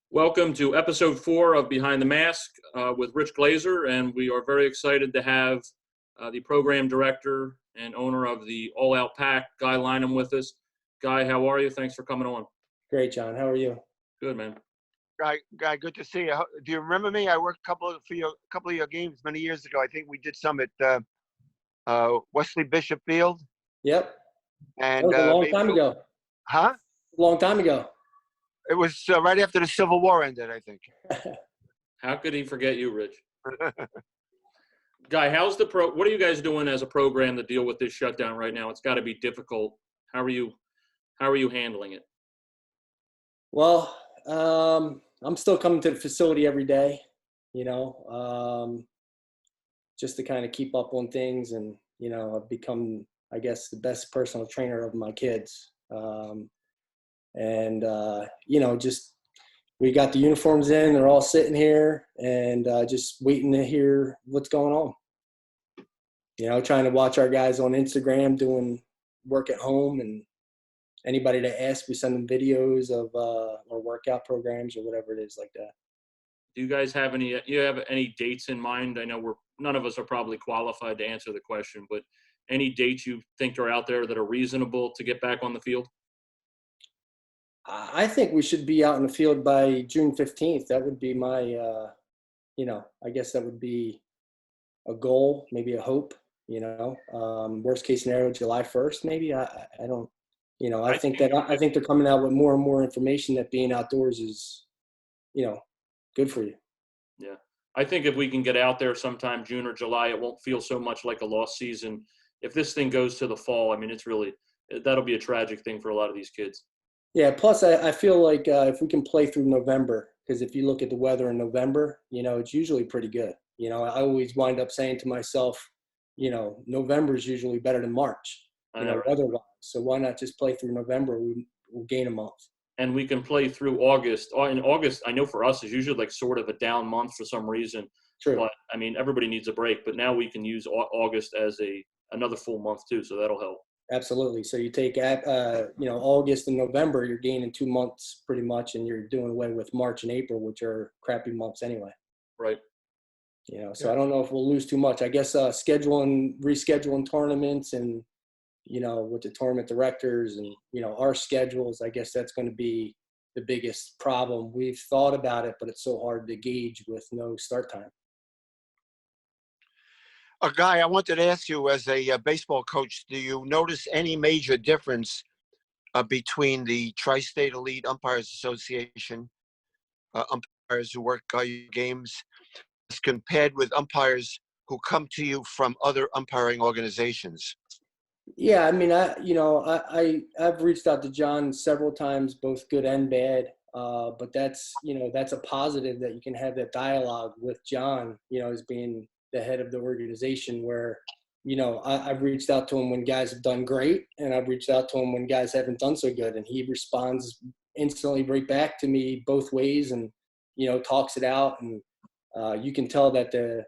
Welcome to episode 4 of Behind the Mask with Rich Glazer, and we are very excited to have the program director and owner of the All Out Pack, Guy Lynam, with us. Guy, how are you? Thanks for coming on. Great, John. How are you? Good, man. Guy, good to see you. Do you remember me? I worked a couple of your games many years ago. I think we did some at Wesley Bishop Field. Yep. And that was a long time ago. Huh? A long time ago. It was right after the Civil War ended, I think. How could he forget you, Rich? Guy, what are you guys doing as a program to deal with this shutdown right now? It's got to be difficult. How are you handling it? Well, I'm still coming to the facility every day, just to kind of keep up on things. And, I've become, I guess, the best personal trainer of my kids. Just we got the uniforms in, they're all sitting here and just waiting to hear what's going on. Trying to watch our guys on Instagram doing work at home, and anybody that asks, we send them videos of our workout programs or whatever it is like that. Do you guys have any dates in mind? I know none of us are probably qualified to answer the question, but any dates you think are out there that are reasonable to get back on the field? I think we should be out in the field by June 15th. That would be my, I guess that would be a goal, maybe a hope, worst case scenario, July 1st, maybe. I don't, I think they're coming out with more and more information that being outdoors is, good for you. Yeah. I think if we can get out there sometime June or July, it won't feel so much like a lost season. If this thing goes to the fall, I mean, that'll be a tragic thing for a lot of these kids. Yeah, plus I feel like if we can play through November, because if you look at the weather in November, it's usually pretty good. I always wind up saying to myself, November is usually better than March, Right? Weather-wise. So why not just play through November? We'll gain a month. And we can play through August. In August, I know for us, is usually like sort of a down month for some reason. True. But, I mean, everybody needs a break. But now we can use August as another full month too, so that'll help. Absolutely. So you take, August and November, you're gaining 2 months pretty much, and you're doing away with March and April, which are crappy months anyway. Right. So I don't know if we'll lose too much. I guess rescheduling tournaments and, with the tournament directors and, our schedules, I guess that's going to be the biggest problem. We've thought about it, but it's so hard to gauge with no start time. Guy, I wanted to ask you, as a baseball coach, do you notice any major difference between the Tri-State Elite Umpires Association umpires who work your games as compared with umpires who come to you from other umpiring organizations? Yeah, I mean, I've reached out to John several times, both good and bad. But that's a positive that you can have that dialogue with John, as being the head of the organization, where, I've reached out to him when guys have done great, and I've reached out to him when guys haven't done so good, and he responds instantly right back to me both ways, and, talks it out. And you can tell that the,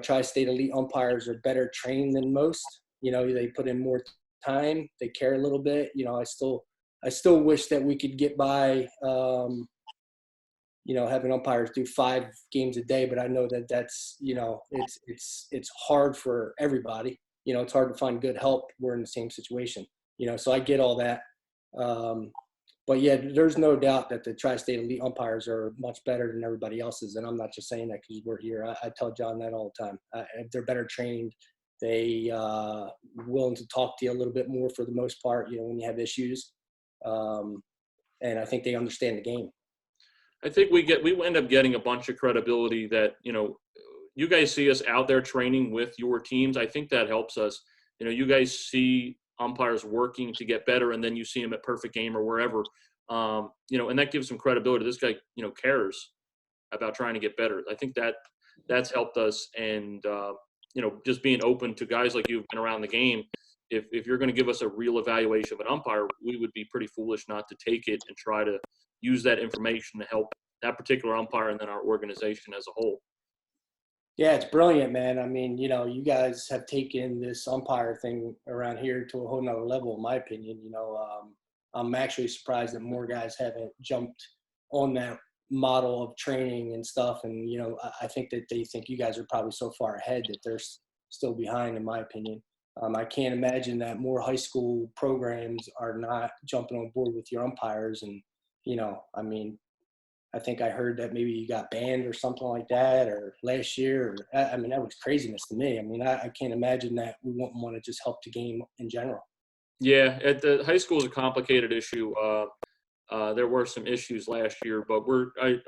Tri-State Elite umpires are better trained than most. They put in more time, they care a little bit. I still wish that we could get by, having umpires do 5 games a day, but I know that that's, it's hard for everybody. It's hard to find good help. We're in the same situation, so I get all that. But yeah, there's no doubt that the Tri-State Elite umpires are much better than everybody else's. And I'm not just saying that because we're here. I tell John that all the time. They're better trained. They willing to talk to you a little bit more for the most part, when you have issues. And I think they understand the game. I think we end up getting a bunch of credibility that, you guys see us out there training with your teams. I think that helps us. You guys see umpires working to get better, and then you see them at Perfect Game or wherever, and that gives some credibility. This guy, cares about trying to get better. I think that's helped us. And, just being open to guys like you who've been around the game. If you're going to give us a real evaluation of an umpire, we would be pretty foolish not to take it and try to use that information to help that particular umpire and then our organization as a whole. Yeah, it's brilliant, man. I mean, you guys have taken this umpire thing around here to a whole nother level, in my opinion. I'm actually surprised that more guys haven't jumped on that model of training and stuff. And, I think that they think you guys are probably so far ahead that they're still behind, in my opinion. I can't imagine that more high school programs are not jumping on board with your umpires. And, I think I heard that maybe you got banned or something like that, or last year. That was craziness to me. I can't imagine that we wouldn't want to just help the game in general. Yeah, at the high school is a complicated issue. There were some issues last year, but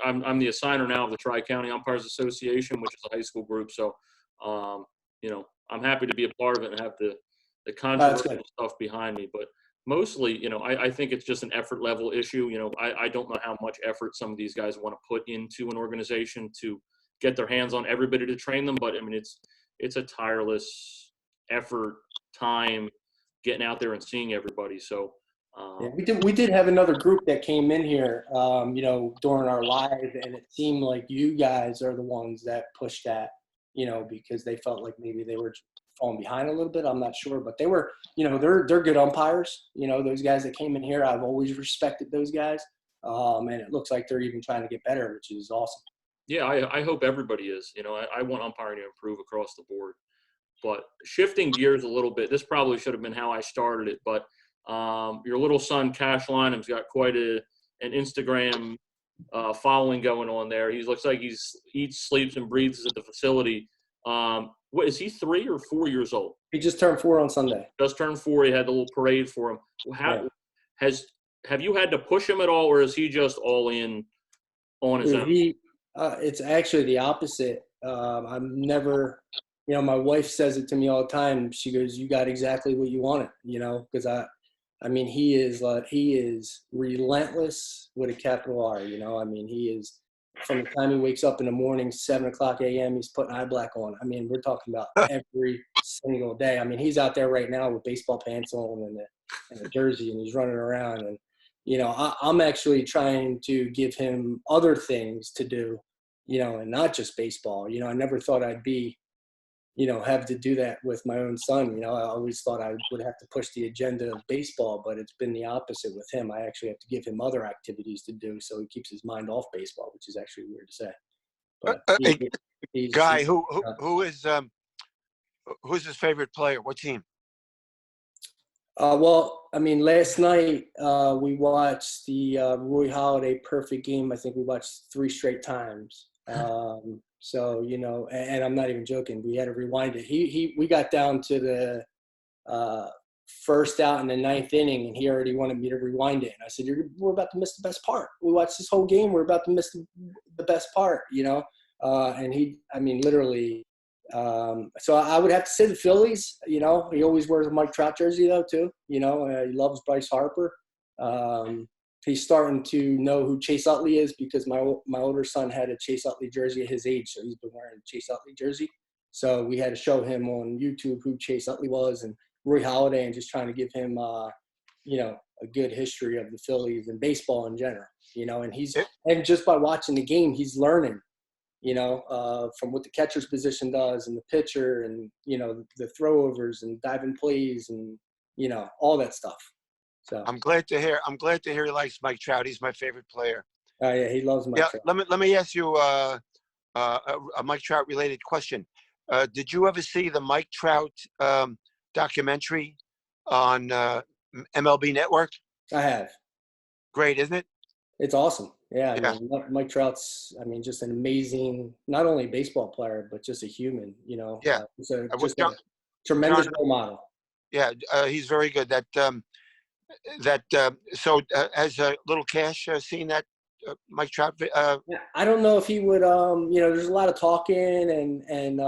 I'm the assigner now of the Tri-County Umpires Association, which is a high school group. So, I'm happy to be a part of it and have the controversial stuff behind me. But mostly, I think it's just an effort level issue. I don't know how much effort some of these guys want to put into an organization to get their hands on everybody to train them. But it's a tireless effort, time, getting out there and seeing everybody. So we did have another group that came in here, during our live, and it seemed like you guys are the ones that pushed that, because they felt like maybe they were falling behind a little bit. I'm not sure, but they were, they're good umpires. Those guys that came in here, I've always respected those guys, and it looks like they're even trying to get better, which is awesome. Yeah, I hope everybody is. I want umpiring to improve across the board. But shifting gears a little bit, this probably should have been how I started it, but your little son, Cash Lynam's got quite an Instagram following going on there. He looks like he eats, sleeps, and breathes at the facility. What is he, 3 or 4 years old? He just turned 4 on Sunday. Just turned 4. He had the little parade for him. Have you had to push him at all, or is he just all in on his own? It's actually the opposite. I'm never, my wife says it to me all the time. She goes, "You got exactly what you wanted," because he is relentless with a capital R. He is, from the time he wakes up in the morning, 7:00 a.m., he's putting eye black on. We're talking about every single day. He's out there right now with baseball pants on and a jersey, and he's running around. And, I'm actually trying to give him other things to do, and not just baseball. I never thought I'd be, have to do that with my own son. I always thought I would have to push the agenda of baseball, but it's been the opposite with him. I actually have to give him other activities to do so he keeps his mind off baseball, which is actually weird to say. But who's his favorite player? What team? Last night we watched the Roy Halladay perfect game. I think we watched 3 straight times. So, and I'm not even joking. We had to rewind it. We got down to the first out in the 9th inning, and he already wanted me to rewind it. And I said, we're about to miss the best part. We watched this whole game. We're about to miss the best part, and he, literally. So I would have to say the Phillies. He always wears a Mike Trout jersey, though, too. He loves Bryce Harper. He's starting to know who Chase Utley is because my older son had a Chase Utley jersey at his age, so he's been wearing a Chase Utley jersey. So we had to show him on YouTube who Chase Utley was and Roy Halladay, and just trying to give him, a good history of the Phillies and baseball in general. And just by watching the game, he's learning, from what the catcher's position does and the pitcher and, the throwovers and diving plays and, all that stuff. So I'm glad to hear he likes Mike Trout. He's my favorite player. Oh yeah, he loves Mike Trout. Let me ask you a Mike Trout related question. Did you ever see the Mike Trout documentary on MLB Network? I have. Great, isn't it? It's awesome. Yeah. Mike Trout's, just an amazing, not only baseball player, but just a human, Yeah. He's a tremendous role model. Yeah, he's very good. So has little Cash seen that Mike Trout? I don't know if he would, there's a lot of talking and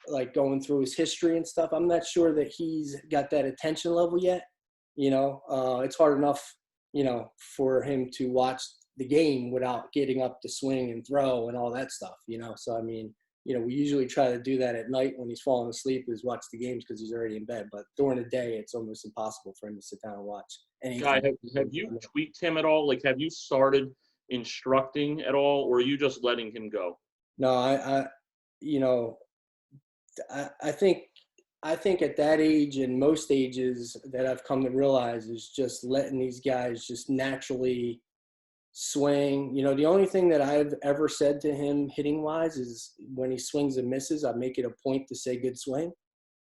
like going through his history and stuff. I'm not sure that he's got that attention level yet. It's hard enough, for him to watch the game without getting up to swing and throw and all that stuff, So, we usually try to do that at night when he's falling asleep is watch the games because he's already in bed. But during the day, it's almost impossible for him to sit down and watch anything. Guy, have you tweaked him at all? Like, have you started instructing at all, or are you just letting him go? No, I think at that age and most ages that I've come to realize is just letting these guys just naturally swing. You know, the only thing that I've ever said to him hitting wise is when he swings and misses, I make it a point to say good swing.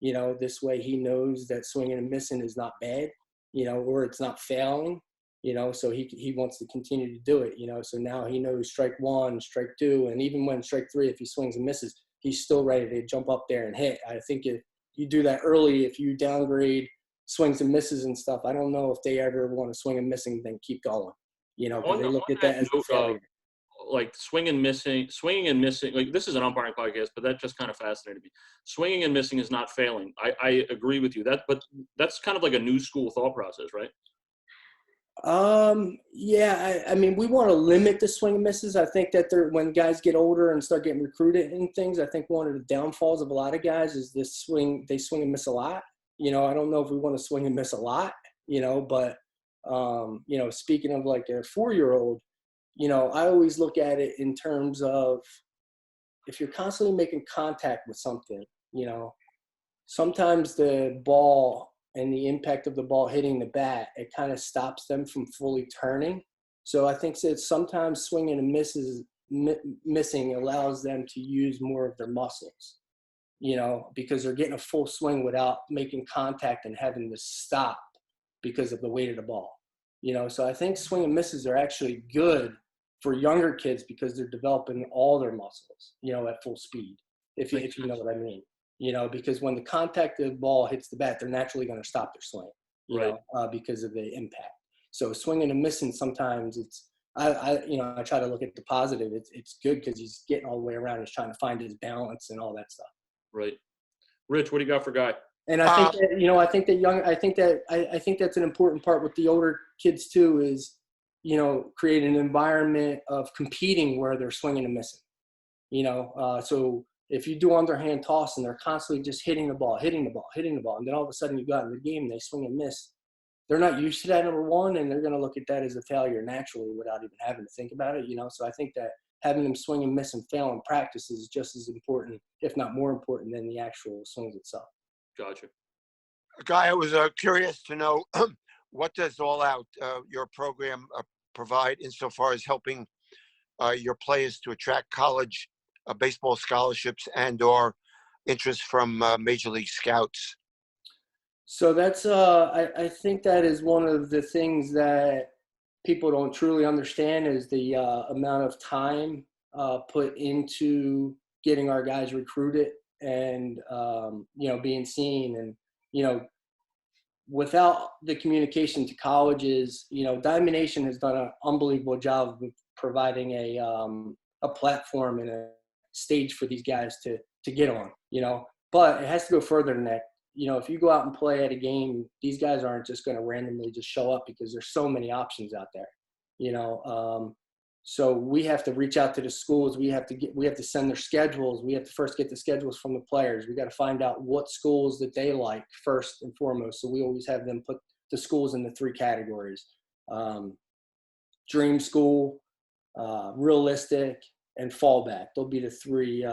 You know, this way he knows that swinging and missing is not bad, you know, or it's not failing, you know, so he wants to continue to do it, you know. So now he knows strike one, strike two, and even when strike three, if he swings and misses, he's still ready to jump up there and hit. I think if you do that early, if you downgrade swings and misses and stuff, I don't know if they ever want to swing and missing, then keep going, you know, because they look at that as a failure. Like swinging and missing, like this is an umpiring podcast, but that just kind of fascinated me. Swinging and missing is not failing. I agree with you. But that's kind of like a new school thought process, right? Yeah, I mean, we want to limit the swing and misses. I think that when guys get older and start getting recruited and things, I think one of the downfalls of a lot of guys is they swing and miss a lot. You know, I don't know if we want to swing and miss a lot, you know, but, you know, speaking of like a 4-year-old, you know, I always look at it in terms of if you're constantly making contact with something, you know, sometimes the ball and the impact of the ball hitting the bat, it kind of stops them from fully turning. So I think that sometimes swinging and missing allows them to use more of their muscles, you know, because they're getting a full swing without making contact and having to stop because of the weight of the ball. You know, so I think swing and misses are actually good for younger kids because they're developing all their muscles, you know, at full speed, if you know what I mean. You know, because when the contact of the ball hits the bat, they're naturally going to stop their swing, you know, because of the impact. So swinging and missing, sometimes I try to look at the positive. It's good because he's getting all the way around. He's trying to find his balance and all that stuff. Right. Rich, what do you got for Guy? And I think that, you know, I think that's an important part with the older kids too, is, you know, create an environment of competing where they're swinging and missing, you know. So if you do underhand toss and they're constantly just hitting the ball, and then all of a sudden you go out in the game and they swing and miss, they're not used to that, number one, and they're going to look at that as a failure naturally without even having to think about it, you know. So I think that having them swing and miss and fail in practice is just as important, if not more important, than the actual swings itself. Gotcha. Guy, I was curious to know what does All Out, your program, provide insofar as helping your players to attract college baseball scholarships and or interest from Major League Scouts? So that's I think that is one of the things that people don't truly understand is the amount of time put into getting our guys recruited and you know, being seen. And you know, without the communication to colleges, you know, Diamond Nation has done an unbelievable job of providing a platform and a stage for these guys to get on, you know. But it has to go further than that. You know, if you go out and play at a game, these guys aren't just going to randomly just show up because there's so many options out there, you know. So we have to reach out to the schools. We have to send their schedules. We have to first get the schedules from the players. We got to find out what schools that they like first and foremost. So we always have them put the schools in the 3 categories: dream school, realistic, and fallback. They'll be the 3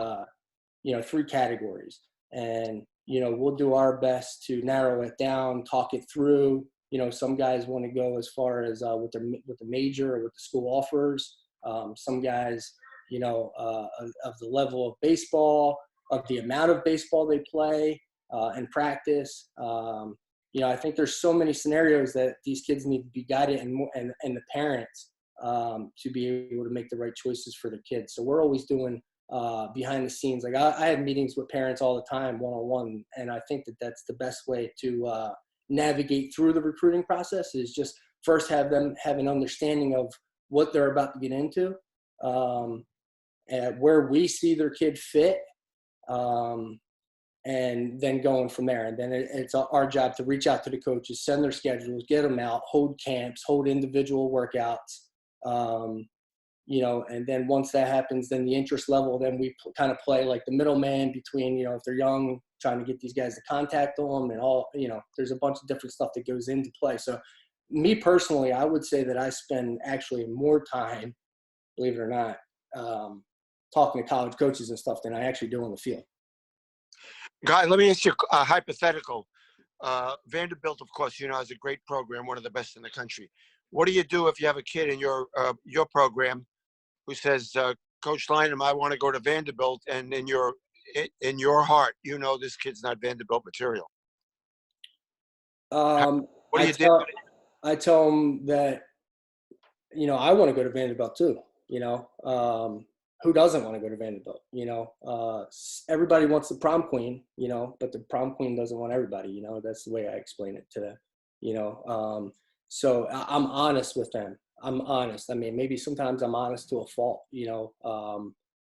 categories. And you know, we'll do our best to narrow it down, talk it through. You know, some guys want to go as far as with the major or with the school offers. Some guys, you know, of the level of baseball, of the amount of baseball they play and practice. You know, I think there's so many scenarios that these kids need to be guided and the parents to be able to make the right choices for their kids. So we're always doing behind the scenes. Like I have meetings with parents all the time, one-on-one, and I think that that's the best way to navigate through the recruiting process is just first have them have an understanding of what they're about to get into, and where we see their kid fit, and then going from there. And then it's our job to reach out to the coaches, send their schedules, get them out, hold camps, hold individual workouts, you know, and then once that happens, then the interest level, then we kind of play like the middleman between, you know, if they're young, trying to get these guys to contact them and all, you know, there's a bunch of different stuff that goes into play. So me personally, I would say that I spend actually more time, believe it or not, talking to college coaches and stuff than I actually do on the field. Guy, let me ask you a hypothetical. Vanderbilt, of course, you know, has a great program, one of the best in the country. What do you do if you have a kid in your program who says, Coach Lynam, I want to go to Vanderbilt, and in your heart, you know this kid's not Vanderbilt material? What do I you do? tell them that, I want to go to Vanderbilt too. Who doesn't want to go to Vanderbilt? Everybody wants the prom queen, but the prom queen doesn't want everybody. That's the way I explain it to them. So I'm honest with them. I'm honest. I mean, maybe sometimes I'm honest to a fault,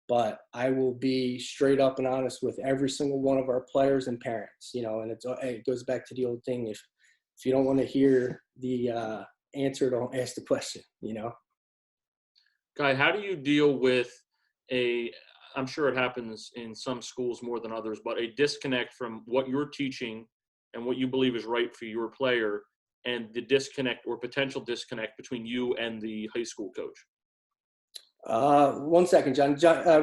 but I will be straight up and honest with every single one of our players and parents, and it goes back to the old thing. If you don't want to hear the answer, don't ask the question, Guy, how do you deal with I'm sure it happens in some schools more than others, but a disconnect from what you're teaching and what you believe is right for your player, and the disconnect or potential disconnect between you and the high school coach? 1 second, John.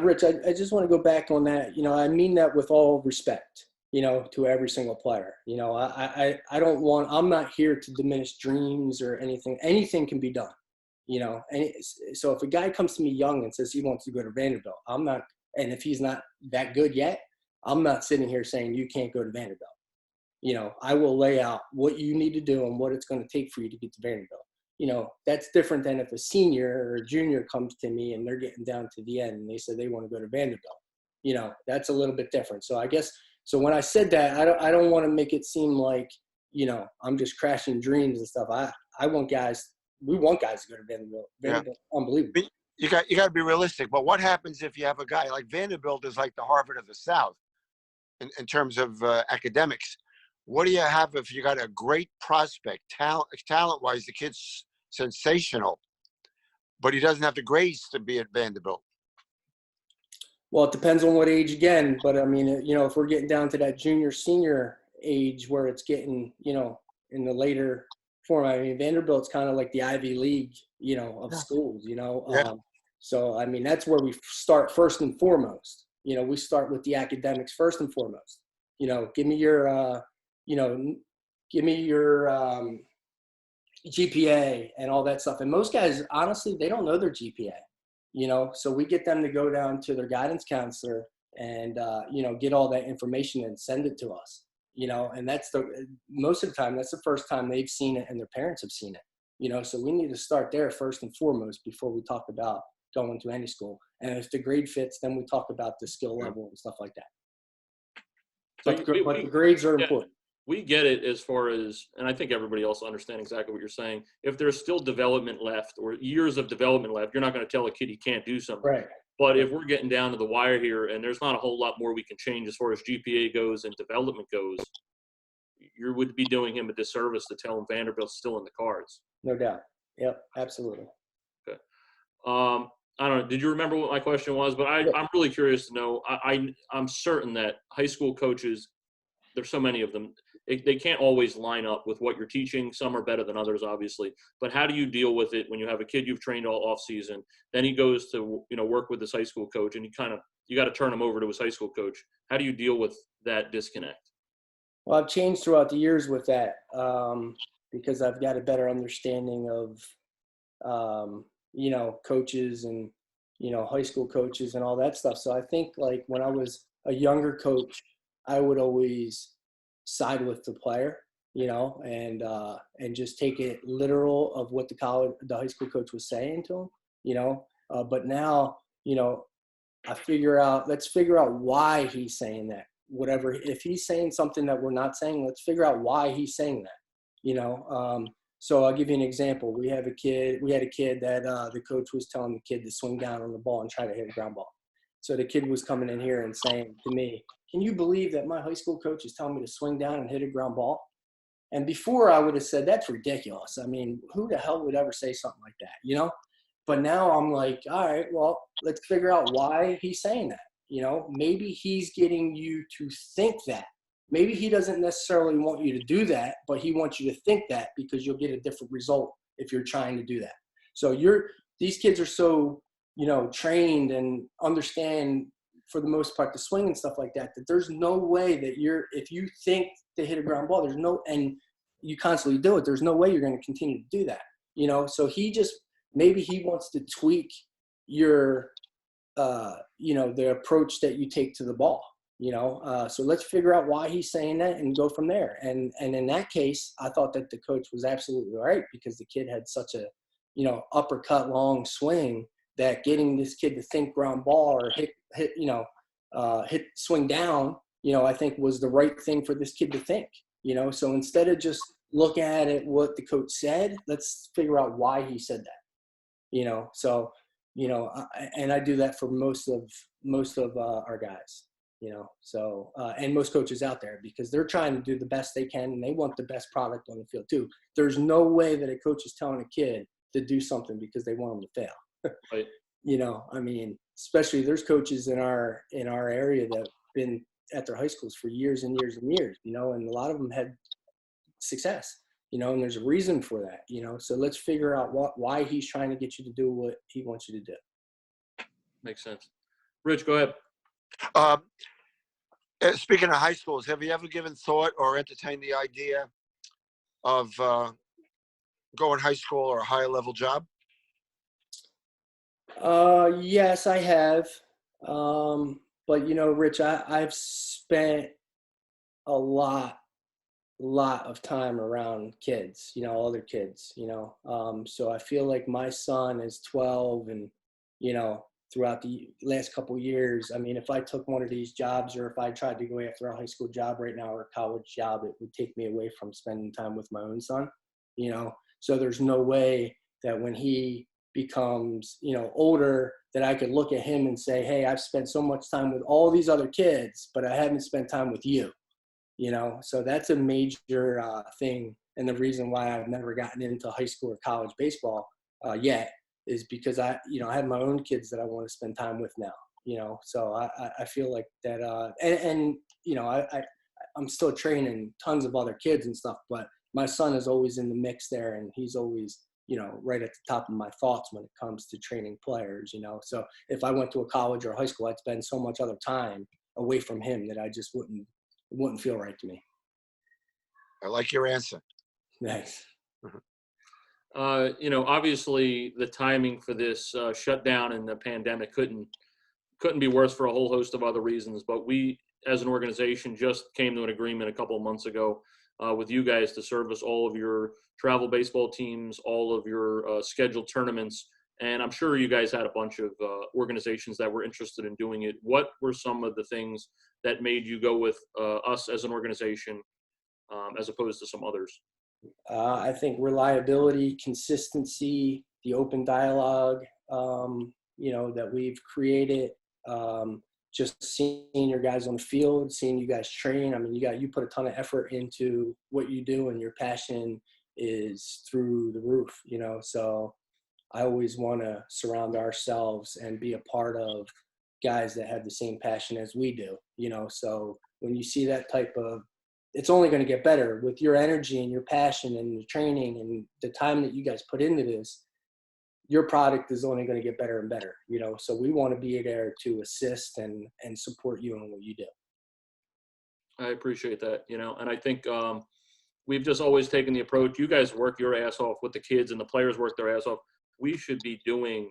Rich, I just want to go back on that. I mean that with all respect, to every single player. I don't want, I'm not here to diminish dreams or anything. Anything can be done, and so if a guy comes to me young and says he wants to go to Vanderbilt, I'm not, and if he's not that good yet, I'm not sitting here saying you can't go to Vanderbilt. I will lay out what you need to do and what it's going to take for you to get to Vanderbilt. That's different than if a senior or a junior comes to me and they're getting down to the end and they say they want to go to Vanderbilt. That's a little bit different. So I guess, so when I said that, I don't want to make it seem like, I'm just crashing dreams and stuff. We want guys to go to Vanderbilt. Vanderbilt, yeah. Unbelievable. You got to be realistic. But what happens if you have a guy like Vanderbilt is like the Harvard of the South in terms of academics? What do you have if you got a great prospect, talent-wise, the kid's sensational, but he doesn't have the grades to be at Vanderbilt? Well, it depends on what age again. But, I mean, if we're getting down to that junior-senior age where it's getting, in the later form, I mean, Vanderbilt's kind of like the Ivy League, of schools, Yeah. So, I mean, that's where we start first and foremost. We start with the academics first and foremost. Give me your GPA and all that stuff. And most guys, honestly, they don't know their GPA, so we get them to go down to their guidance counselor and, get all that information and send it to us, and that's most of the time, that's the first time they've seen it and their parents have seen it, so we need to start there first and foremost before we talk about going to any school. And if the grade fits, then we talk about the skill level and stuff like that. But the grades are important. We get it as far as, and I think everybody else understands exactly what you're saying. If there's still development left or years of development left, you're not going to tell a kid he can't do something. Right. But if we're getting down to the wire here and there's not a whole lot more we can change as far as GPA goes and development goes, you would be doing him a disservice to tell him Vanderbilt's still in the cards. No doubt. Yep, absolutely. Okay. I don't know. Did you remember what my question was? But I'm really curious to know. I'm certain that high school coaches, there's so many of them, they can't always line up with what you're teaching. Some are better than others, obviously. But how do you deal with it when you have a kid you've trained all off season, then he goes to work with his high school coach, and you got to turn him over to his high school coach? How do you deal with that disconnect? Well, I've changed throughout the years with that because I've got a better understanding of coaches and high school coaches and all that stuff. So I think like when I was a younger coach, I would always side with the player, and just take it literal of what the high school coach was saying to him, but now, let's figure out why he's saying that. Whatever, if he's saying something that we're not saying, let's figure out why he's saying that, So I'll give you an example. We had a kid that the coach was telling the kid to swing down on the ball and try to hit a ground ball. So the kid was coming in here and saying to me, "Can you believe that my high school coach is telling me to swing down and hit a ground ball?" And before I would have said, "That's ridiculous. I mean, who the hell would ever say something like that?" But now I'm like, all right, well, let's figure out why he's saying that. Maybe he's getting you to think that. Maybe he doesn't necessarily want you to do that, but he wants you to think that because you'll get a different result if you're trying to do that. So these kids are so, trained and understand for the most part the swing and stuff like that, that there's no way that if you think to hit a ground ball, and you constantly do it, there's no way you're going to continue to do that. you know, so maybe he wants to tweak your, you know, the approach that you take to the ball, you know, so let's figure out why he's saying that and go from there. And in that case, I thought that the coach was absolutely right, because the kid had such a, you know, uppercut long swing that getting this kid to think ground ball or hit, you know, swing down, you know, I think was the right thing for this kid to think, you know. So instead of just look at it, what the coach said, let's figure out why he said that, you know. So, you know, and I do that for most of our guys, you know. So, and most coaches out there, because they're trying to do the best they can and they want the best product on the field too. There's no way that a coach is telling a kid to do something because they want them to fail. Right. You know, I mean, especially there's coaches in our area that have been at their high schools for years and years and years, you know, and a lot of them had success, you know, and there's a reason for that, you know. So let's figure out why he's trying to get you to do what he wants you to do. Makes sense. Rich, go ahead. Speaking of high schools, have you ever given thought or entertained the idea of going high school or a higher level job? Yes, I have. But you know, Rich, I've spent a lot of time around kids, you know, other kids, you know. So I feel like my son is 12, and, you know, throughout the last couple of years, I mean, if I took one of these jobs, or if I tried to go after a high school job right now or a college job, it would take me away from spending time with my own son, you know. So there's no way that when he becomes, you know, older, that I could look at him and say, hey, I've spent so much time with all these other kids, but I haven't spent time with you, you know. So that's a major thing. And the reason why I've never gotten into high school or college baseball yet is because I have my own kids that I want to spend time with now, you know. So I feel like that, and you know, I'm still training tons of other kids and stuff, but my son is always in the mix there, and he's always, you know, right at the top of my thoughts when it comes to training players, you know. So if I went to a college or high school, I'd spend so much other time away from him that I just wouldn't feel right to me. I like your answer. Nice. You know, obviously the timing for this shutdown and the pandemic couldn't be worse for a whole host of other reasons. But we, as an organization, just came to an agreement a couple of months ago with you guys to service all of your travel baseball teams, all of your scheduled tournaments. And I'm sure you guys had a bunch of organizations that were interested in doing it. What were some of the things that made you go with us as an organization as opposed to some others? I think reliability, consistency, the open dialogue, you know, that we've created, just seeing your guys on the field, seeing you guys train. I mean, you put a ton of effort into what you do, and your passion is through the roof, you know. So I always want to surround ourselves and be a part of guys that have the same passion as we do, you know. So when you see that type of, it's only going to get better with your energy and your passion and the training and the time that you guys put into this. Your product is only going to get better and better, you know. So we want to be there to assist and support you in what you do. I appreciate that, you know, and I think we've just always taken the approach. You guys work your ass off with the kids, and the players work their ass off. We should be doing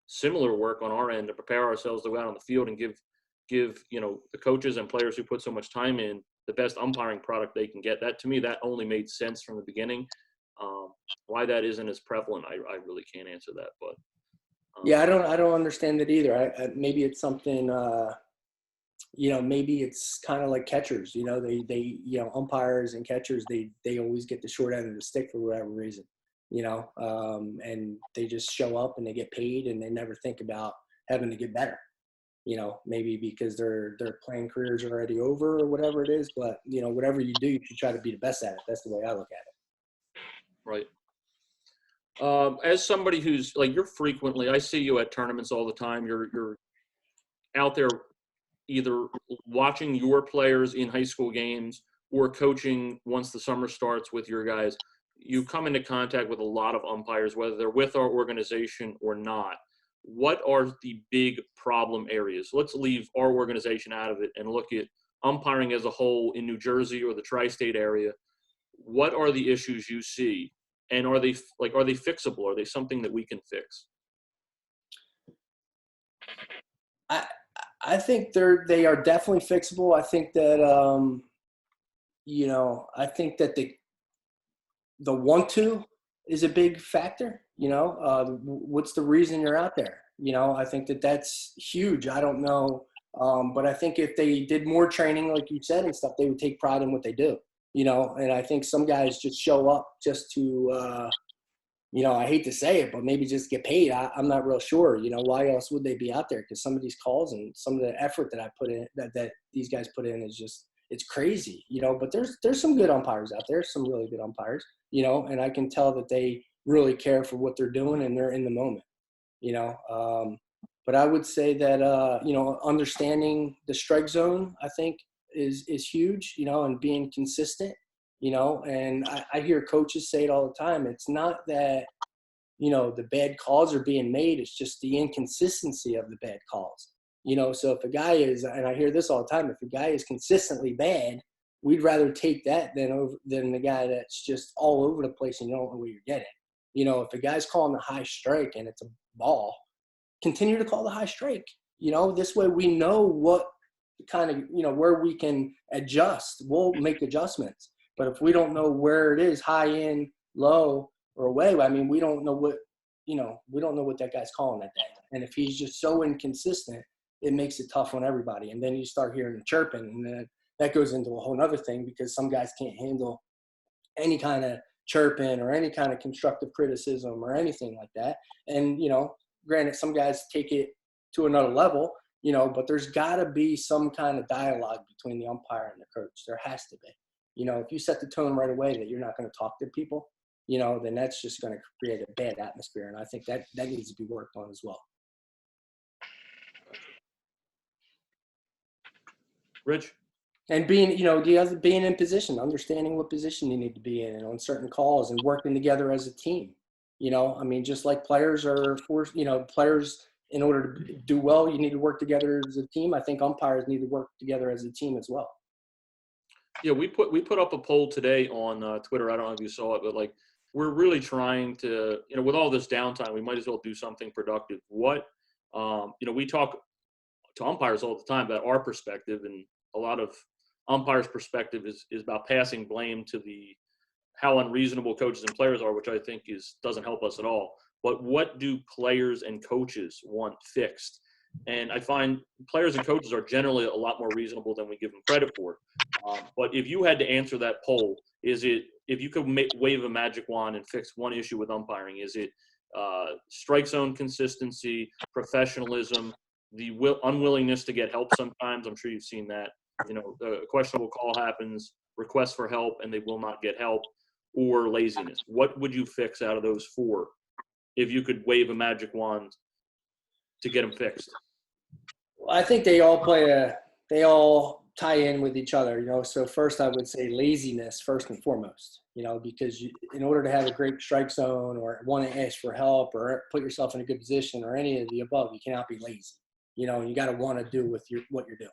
similar work on our end to prepare ourselves to go out on the field and give you know, the coaches and players who put so much time in the best umpiring product they can get. That, to me, that only made sense from the beginning. Why that isn't as prevalent, I really can't answer that. But yeah, I don't understand it either. Maybe it's something, you know, maybe it's kind of like catchers. You know, they you know, umpires and catchers, they always get the short end of the stick for whatever reason. You know, and they just show up and they get paid, and they never think about having to get better. You know, maybe because their playing careers are already over or whatever it is. But, you know, whatever you do, you should try to be the best at it. That's the way I look at it. right. As somebody who's like, you're frequently, I see you at tournaments all the time. You're out there either watching your players in high school games or coaching once the summer starts with your guys. You come into contact with a lot of umpires, whether they're with our organization or not. What are the big problem areas? Let's leave our organization out of it and look at umpiring as a whole in New Jersey or the tri-state area. What are the issues you see And are they fixable? Are they something that we can fix? I think they are definitely fixable. I think that I think that the want to is a big factor. What's the reason you're out there? I think that's huge. I don't know, but I think if they did more training, like you said and stuff, they would take pride in what they do. And I think some guys just show up just to. I hate to say it, but maybe just get paid. I'm not real sure. Why else would they be out there? Because some of these calls and some of the effort that I put in, that these guys put in, is just, it's crazy. But there's some good umpires out there, some really good umpires. And I can tell that they really care for what they're doing and they're in the moment. But I would say that understanding the strike zone, I think, is huge. And being consistent. And I hear coaches say it all the time. It's not that, the bad calls are being made. It's just the inconsistency of the bad calls. So if a guy is, and I hear this all the time, if a guy is consistently bad, we'd rather take that than the guy that's just all over the place and you don't know what you're getting. If a guy's calling the high strike and it's a ball, continue to call the high strike. This way we know what kind of, where we can adjust. We'll make adjustments. But if we don't know where it is, high in, low, or away, we don't know what that guy's calling that day. And if he's just so inconsistent, it makes it tough on everybody. And then you start hearing the chirping, and then that goes into a whole other thing, because some guys can't handle any kind of chirping or any kind of constructive criticism or anything like that. And, granted, some guys take it to another level, but there's got to be some kind of dialogue between the umpire and the coach. There has to be. If you set the tone right away that you're not going to talk to people, then that's just going to create a bad atmosphere. And I think that needs to be worked on as well. Rich? And being in position, understanding what position you need to be in and on certain calls, and working together as a team. Just like players are forced, players, in order to do well, you need to work together as a team. I think umpires need to work together as a team as well. Yeah, we put up a poll today on Twitter. I don't know if you saw it, but we're really trying to, with all this downtime, we might as well do something productive. What, we talk to umpires all the time about our perspective, and a lot of umpires' perspective is about passing blame to how unreasonable coaches and players are, which I think doesn't help us at all. But what do players and coaches want fixed? And I find players and coaches are generally a lot more reasonable than we give them credit for. But if you had to answer that poll, if you could wave a magic wand and fix one issue with umpiring, is it strike zone consistency, professionalism, the unwillingness to get help sometimes? I'm sure you've seen that. A questionable call happens, request for help, and they will not get help, or laziness. What would you fix out of those four if you could wave a magic wand to get them fixed? Well, I think they all tie in with each other, So first I would say laziness first and foremost, because in order to have a great strike zone or want to ask for help or put yourself in a good position or any of the above, you cannot be lazy, and you got to want to do with what you're doing.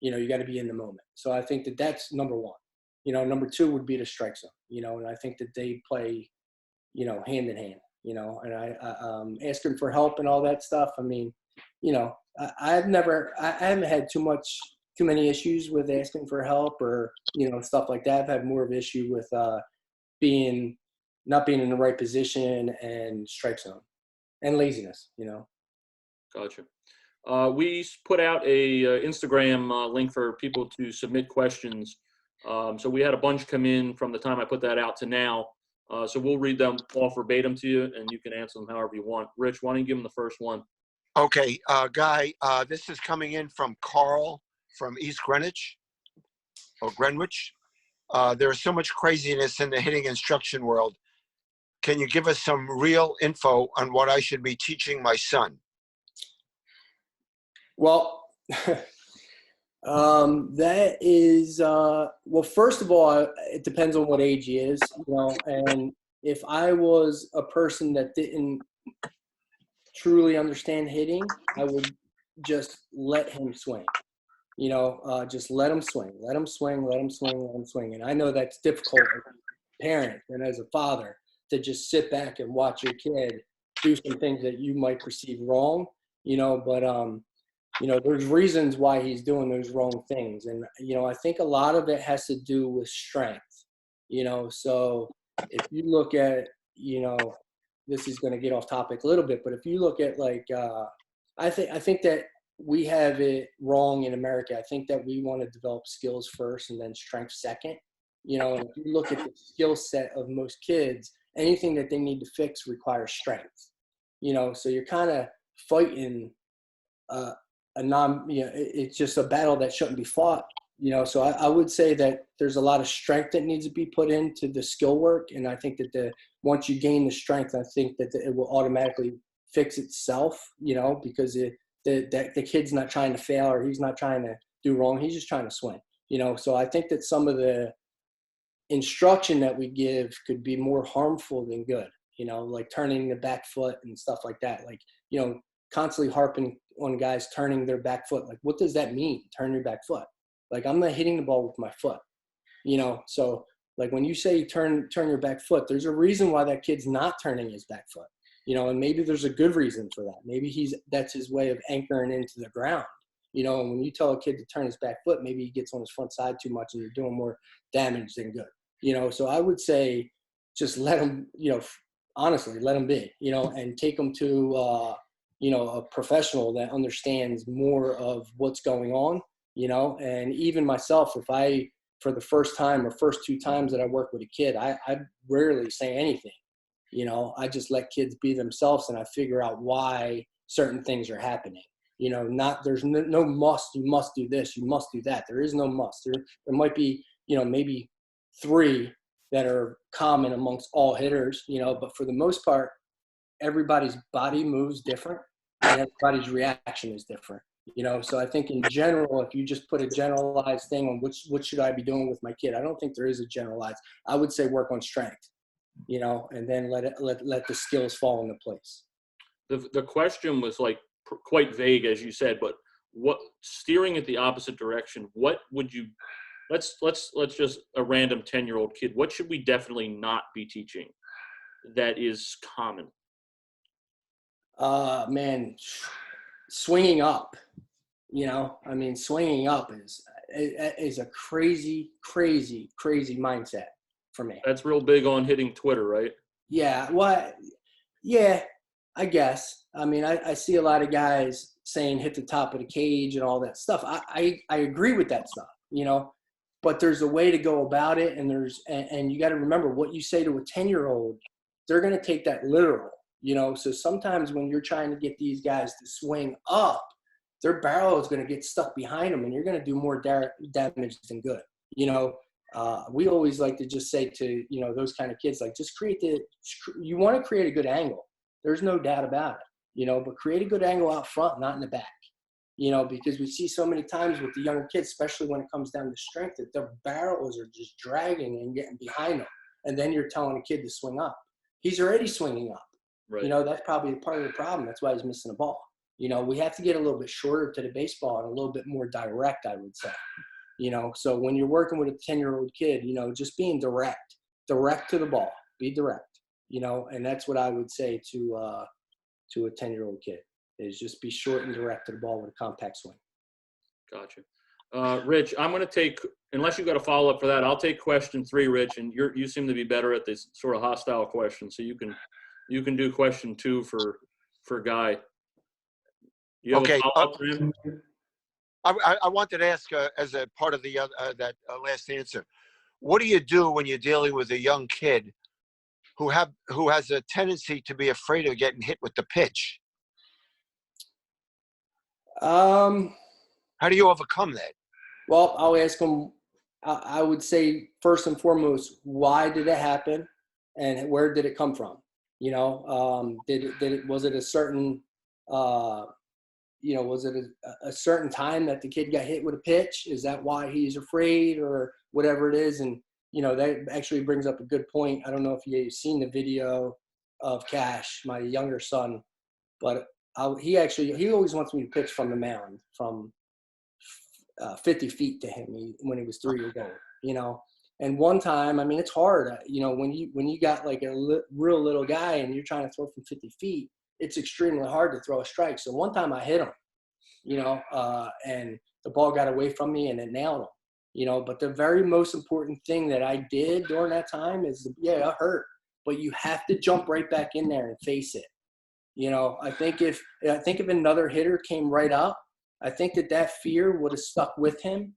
You got to be in the moment. So I think that's number one. Number two would be the strike zone, and I think that they play, hand in hand, and I asking for help and all that stuff. I haven't had too many issues with asking for help or, stuff like that. I've had more of an issue with not being in the right position and strike zone and laziness, Gotcha. We put out a Instagram link for people to submit questions. So we had a bunch come in from the time I put that out to now. So we'll read them all verbatim to you, and you can answer them however you want. Rich, why don't you give them the first one? Okay, Guy, this is coming in from Carl from East Greenwich, or Greenwich. There is so much craziness in the hitting instruction world. Can you give us some real info on what I should be teaching my son? Well, that is, well, first of all, it depends on what age he is, and if I was a person that didn't truly understand hitting, I would just let him swing, just let him swing, let him swing. And I know that's difficult as a parent and as a father to just sit back and watch your kid do some things that you might perceive wrong, but there's reasons why he's doing those wrong things. And, I think a lot of it has to do with strength, so if you look at, this is going to get off topic a little bit, but if you look at I think that we have it wrong in America. I think that we want to develop skills first and then strength second. And if you look at the skill set of most kids, anything that they need to fix requires strength. So you're kind of fighting it's just a battle that shouldn't be fought. So I would say that there's a lot of strength that needs to be put into the skill work, and I think that once you gain the strength, I think that it will automatically fix itself. Because the kid's not trying to fail, or he's not trying to do wrong. He's just trying to swing. So I think that some of the instruction that we give could be more harmful than good. Like turning the back foot and stuff like that. Like constantly harping on guys turning their back foot. Like, what does that mean? Turn your back foot. Like, I'm not hitting the ball with my foot. So like when you say turn your back foot, there's a reason why that kid's not turning his back foot. And maybe there's a good reason for that. Maybe that's his way of anchoring into the ground. And when you tell a kid to turn his back foot, maybe he gets on his front side too much and you're doing more damage than good. So I would say just let him, honestly, let him be, and take him to, a professional that understands more of what's going on, and even myself, for the first time or first two times that I work with a kid, I rarely say anything. I just let kids be themselves and I figure out why certain things are happening. There's no must, you must do this, you must do that. There is no must. There might be, maybe 3 that are common amongst all hitters, but for the most part, everybody's body moves different and everybody's reaction is different. So I think in general, if you just put a generalized thing on what should I be doing with my kid, I don't think there is a generalized. I would say work on strength, and then let the skills fall into place. The question was quite vague, as you said, but what, steering it the opposite direction, what would you, let's just a random 10-year-old kid, what should we definitely not be teaching that is common? Man, swinging up, swinging up is a crazy mindset for me. That's real big on hitting Twitter, right? Yeah. Well, yeah, I guess. I see a lot of guys saying hit the top of the cage and all that stuff. I agree with that stuff, but there's a way to go about it. And you got to remember what you say to a 10-year-old, they're going to take that literal, so sometimes when you're trying to get these guys to swing up, their barrel is going to get stuck behind them and you're going to do more damage than good. We always like to just say to, those kind of kids, like just you want to create a good angle. There's no doubt about it, but create a good angle out front, not in the back, because we see so many times with the younger kids, especially when it comes down to strength, that their barrels are just dragging and getting behind them. And then you're telling a kid to swing up. He's already swinging up. Right. That's probably part of the problem. That's why he's missing the ball. We have to get a little bit shorter to the baseball and a little bit more direct, I would say. So when you're working with a 10-year-old kid, just being direct to the ball, be direct, and that's what I would say to a 10-year-old kid is just be short and direct to the ball with a compact swing. Gotcha. Rich, I'm going to take, unless you got a follow up for that, I'll take question 3, Rich, and you seem to be better at this sort of hostile question. So you can do question 2 for Guy. You have a follow-up for him? I wanted to ask as a part of the that last answer, what do you do when you're dealing with a young kid who has a tendency to be afraid of getting hit with the pitch? How do you overcome that? Well, I'll ask him. I would say first and foremost, why did it happen, and where did it come from? Was it a certain was it a certain time that the kid got hit with a pitch? Is that why he's afraid or whatever it is? And, that actually brings up a good point. I don't know if you've seen the video of Cash, my younger son, but he always wants me to pitch from the mound from 50 feet to him when he was 3 years old, And one time, I mean, it's hard, when you got like a real little guy and you're trying to throw from 50 feet, it's extremely hard to throw a strike. So one time I hit him, and the ball got away from me and it nailed him, but the very most important thing that I did during that time is, it hurt, but you have to jump right back in there and face it. I think if another hitter came right up, I think that fear would have stuck with him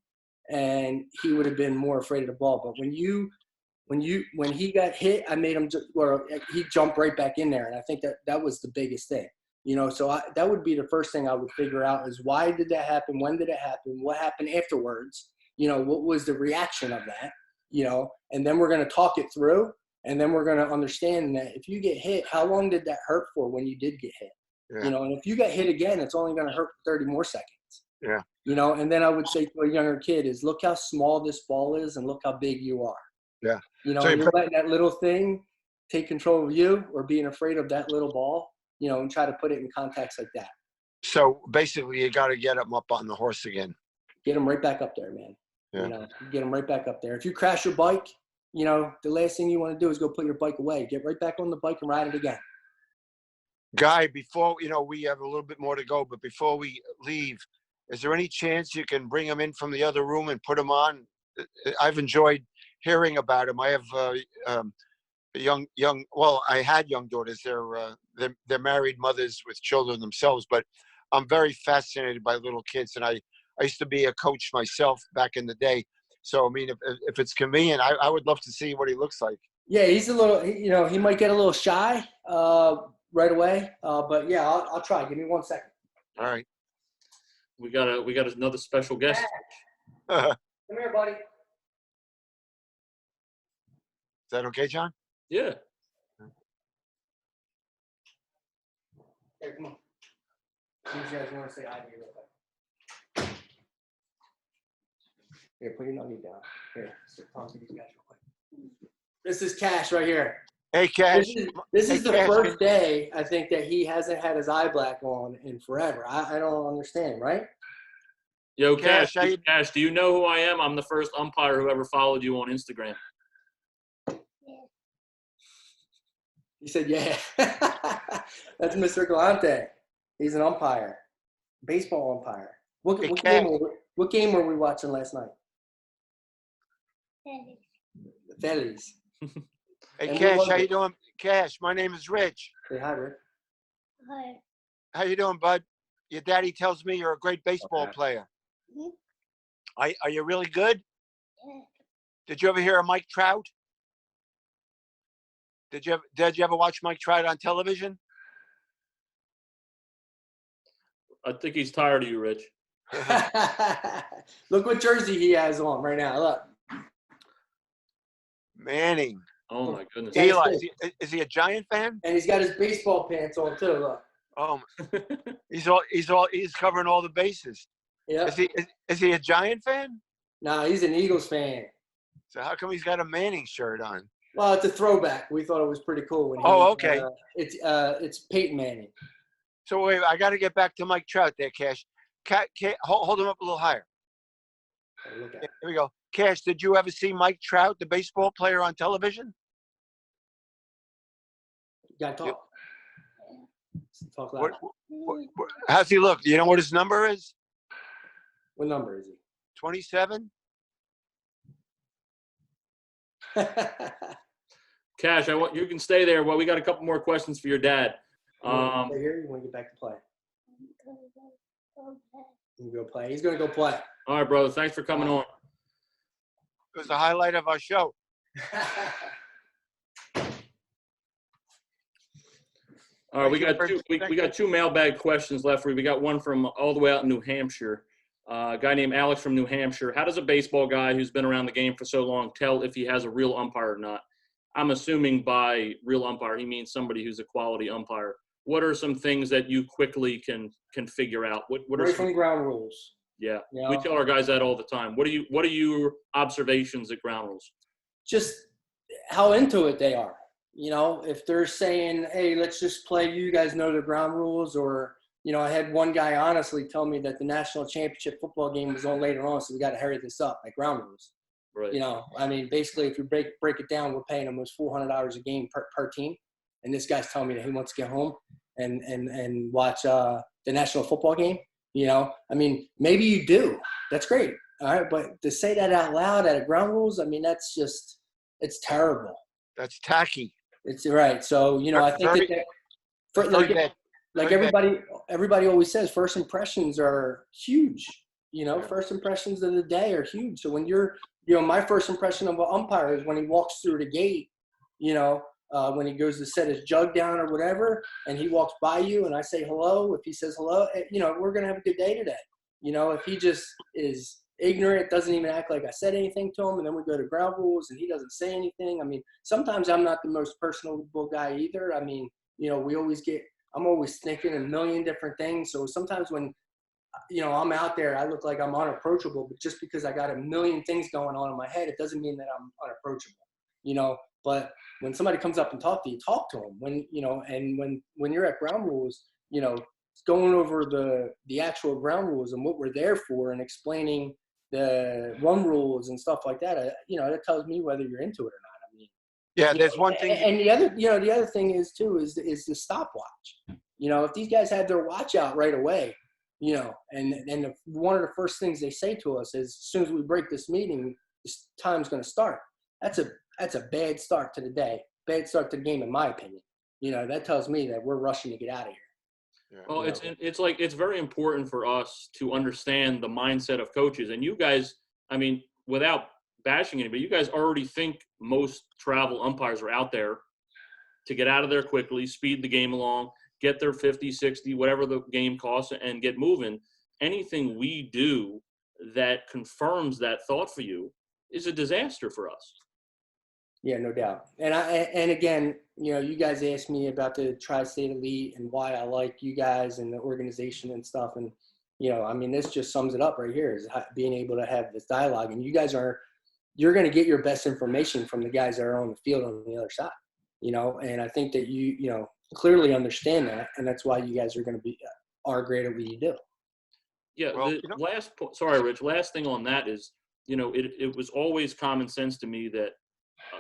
and he would have been more afraid of the ball. But when he got hit, I made him, he jumped right back in there. And I think that was the biggest thing, so that would be the first thing I would figure out is why did that happen? When did it happen? What happened afterwards? What was the reaction of that, and then we're going to talk it through. And then we're going to understand that if you get hit, how long did that hurt for when you did get hit? Yeah. And if you get hit again, it's only going to hurt for 30 more seconds. Yeah. And then I would say to a younger kid is look how small this ball is and look how big you are. Yeah. So you're letting that little thing take control of you or being afraid of that little ball, and try to put it in context like that. So basically you got to get him up on the horse again. Get him right back up there, man. Yeah. Get him right back up there. If you crash your bike, the last thing you want to do is go put your bike away. Get right back on the bike and ride it again. Guy, before, we have a little bit more to go, but before we leave, is there any chance you can bring him in from the other room and put him on? I've enjoyed hearing about him. I have I had young daughters. They're married mothers with children themselves, but I'm very fascinated by little kids. And I used to be a coach myself back in the day. So, I mean, if it's convenient, I would love to see what he looks like. Yeah, he's a little, he might get a little shy right away. But, yeah, I'll try. Give me 1 second. All right. We got another special guest. Come here, buddy. Is that okay, John? Yeah. Here, come on. See if you guys want to say hi to you real quick. Here, put your nugget down. Here, talk to these guys real quick. This is Cash right here. Hey, Cash. This is the first day, I think, that he hasn't had his eye black on in forever. I don't understand, right? Yo, Cash, do you know who I am? I'm the first umpire who ever followed you on Instagram. He said, yeah. That's Mr. Gallante. He's an umpire. Baseball umpire. What game were we watching last night? The Phillies. Hey, Cash, how you doing? Cash, my name is Rich. Say hi, Rick. Hi. How you doing, bud? Your daddy tells me you're a great baseball player. Mm-hmm. Are you really good? Yeah. Did you ever hear of Mike Trout? Did you ever watch Mike Trout on television? I think he's tired of you, Rich. Look what jersey he has on right now. Look. Manning. Oh, my goodness. Eli, is he a Giant fan? And he's got his baseball pants on, too. Look. Oh, he's covering all the bases. Yeah. Is he a Giant fan? No, he's an Eagles fan. So how come he's got a Manning shirt on? Well, it's a throwback. We thought it was pretty cool. When okay. It's Peyton Manning. So wait, I got to get back to Mike Trout there, Cash. Hold him up a little higher. Look at Here we go. Cash, did you ever see Mike Trout, the baseball player, on television? You got to talk. Talk loud. How's he look? Do you know what his number is? What number is he? 27? Cash, you can stay there. Well, we got a couple more questions for your dad. Here, you want to get back to play? You go play. He's going to go play. All right, brother. Thanks for coming on. It was the highlight of our show. All right, we got two mailbag questions left for you. We got one from all the way out in New Hampshire. A guy named Alex from New Hampshire. How does a baseball guy who's been around the game for so long tell if he has a real umpire or not? I'm assuming by real umpire, he means somebody who's a quality umpire. What are some things that you quickly can figure out? What are right from ground rules? Yeah, you know? We tell our guys that all the time. What are your observations at ground rules? Just how into it they are. You know, if they're saying, hey, let's just play, you guys know the ground rules, or, you know, I had one guy honestly tell me that the national championship football game was on later on, so we got to hurry this up, like ground rules. Right. You know, I mean, basically, if you break it down, we're paying almost $400 a game per team, and this guy's telling me that he wants to get home and watch the national football game. You know, I mean, maybe you do. That's great. All right, but to say that out loud at a ground rules, I mean, that's just it's terrible. That's tacky. It's right. So you know, I think Very, that for, very bad. like Very bad. everybody always says, first impressions are huge. You know, Yeah. first impressions of the day are huge. So when you're, you know, my first impression of an umpire is when he walks through the gate, you know, when he goes to set his jug down or whatever, and he walks by you and I say hello. If he says hello, you know, we're going to have a good day today. You know, if he just is ignorant, doesn't even act like I said anything to him, and then we go to ground rules and he doesn't say anything. I mean, sometimes I'm not the most personable guy either. I mean, you know, I'm always thinking a million different things. So sometimes when, you know, I'm out there, I look like I'm unapproachable, but just because I got a million things going on in my head, it doesn't mean that I'm unapproachable, you know. But when somebody comes up and talk to them. When, you know, and when you're at ground rules, you know, going over the actual ground rules and what we're there for and explaining the run rules and stuff like that, you know, that tells me whether you're into it or not. I mean, Yeah, there's one thing. and the other thing is too is the stopwatch. You know, if these guys had their watch out right away, you know, and one of the first things they say to us is, as soon as we break this meeting, this time's going to start. That's a bad start to the day, bad start to the game, in my opinion. You know, that tells me that we're rushing to get out of here. Yeah. Well, it's very important for us to understand the mindset of coaches. And you guys, I mean, without bashing anybody, you guys already think most travel umpires are out there to get out of there quickly, speed the game along, get their 50, 60, whatever the game costs, and get moving. Anything we do that confirms that thought for you is a disaster for us. Yeah, no doubt. And again, you know, you guys asked me about the Tri-State Elite and why I like you guys and the organization and stuff. And, you know, I mean, this just sums it up right here, is being able to have this dialogue. And you guys you're going to get your best information from the guys that are on the field on the other side, you know. And I think that you know, clearly understand that. And that's why you guys are going to are great at what you do. Yeah. Well, Sorry, Rich. Last thing on that is, you know, it was always common sense to me that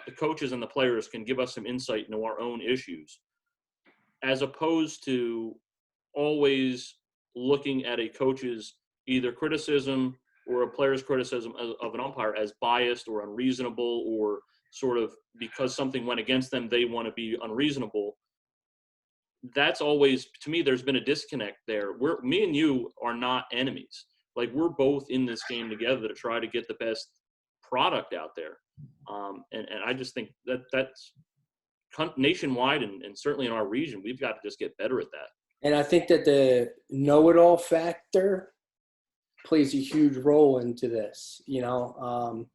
the coaches and the players can give us some insight into our own issues, as opposed to always looking at a coach's either criticism or a player's criticism of an umpire as biased or unreasonable, or sort of because something went against them, they want to be unreasonable. That's always, to me, there's been a disconnect there. Me and you are not enemies. Like, we're both in this game together to try to get the best product out there. And I just think that's nationwide and certainly in our region, we've got to just get better at that. And I think that the know-it-all factor plays a huge role into this. You know,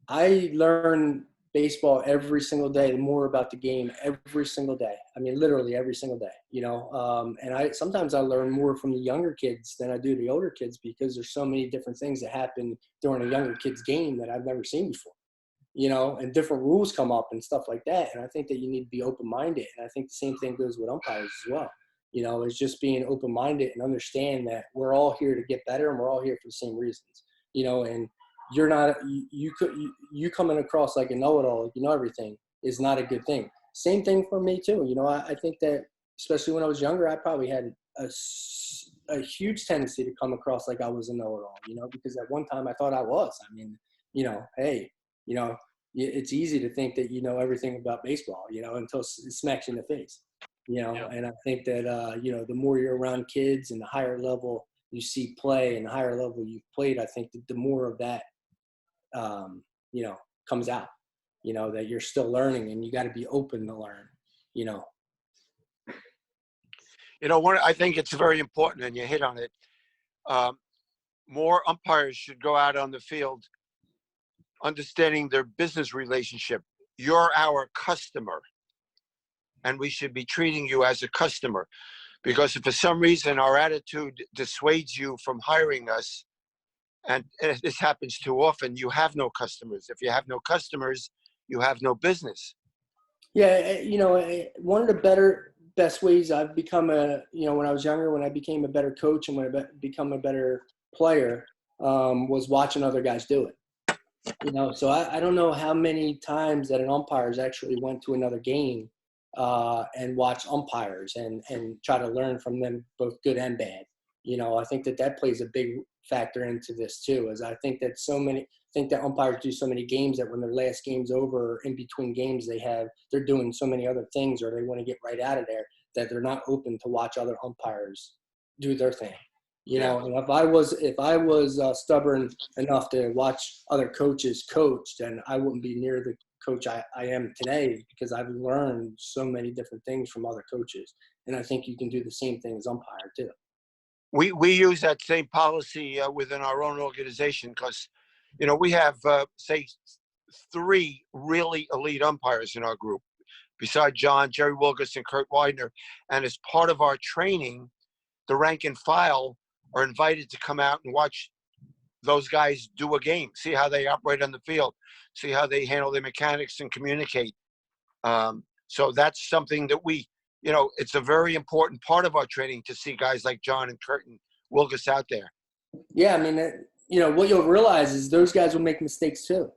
I learn baseball every single day, more about the game every single day. I mean, literally every single day, you know. And sometimes I learn more from the younger kids than I do the older kids, because there's so many different things that happen during a younger kid's game that I've never seen before, you know, and different rules come up and stuff like that. And I think that you need to be open-minded. And I think the same thing goes with umpires as well. You know, it's just being open-minded and understand that we're all here to get better and we're all here for the same reasons, you know. And you're not, you coming across like a know-it-all, like you know everything, is not a good thing. Same thing for me too. You know, I think that especially when I was younger, I probably had a huge tendency to come across like I was a know-it-all, you know, because at one time I thought I was. I mean, you know, hey, you know, it's easy to think that you know everything about baseball, you know, until it smacks you in the face, you know. Yeah. And I think that, you know, the more you're around kids and the higher level you see play and the higher level you've played, I think that the more of that, you know, comes out, you know, that you're still learning and you got to be open to learn, you know. You know, I think it's very important, and you hit on it. More umpires should go out on the field understanding their business relationship. You're our customer, and we should be treating you as a customer. Because if for some reason our attitude dissuades you from hiring us, and this happens too often, you have no customers. If you have no customers, you have no business. Yeah, you know, one of the best ways I've become you know, when I was younger, when I became a better coach and when I become a better player, was watching other guys do it. So I don't know how many times that an umpires actually went to another game and watched umpires and try to learn from them, both good and bad. I think that plays a big factor into this too, as I think that umpires do so many games that when their last game's over, or in between games they're doing so many other things, or they want to get right out of there, that they're not open to watch other umpires do their thing. And if I was stubborn enough to watch other coaches coach, then I wouldn't be near the coach I am today, because I've learned so many different things from other coaches. And I think you can do the same thing as umpire too. We use that same policy within our own organization because, we have, say, 3 really elite umpires in our group, besides John, Jerry Wilgus, and Kurt Widener. And as part of our training, the rank and file are invited to come out and watch those guys do a game, see how they operate on the field, see how they handle their mechanics and communicate. So that's something that it's a very important part of our training to see guys like John and Kurt and Wilgus out there. Yeah, I mean, what you'll realize is those guys will make mistakes too.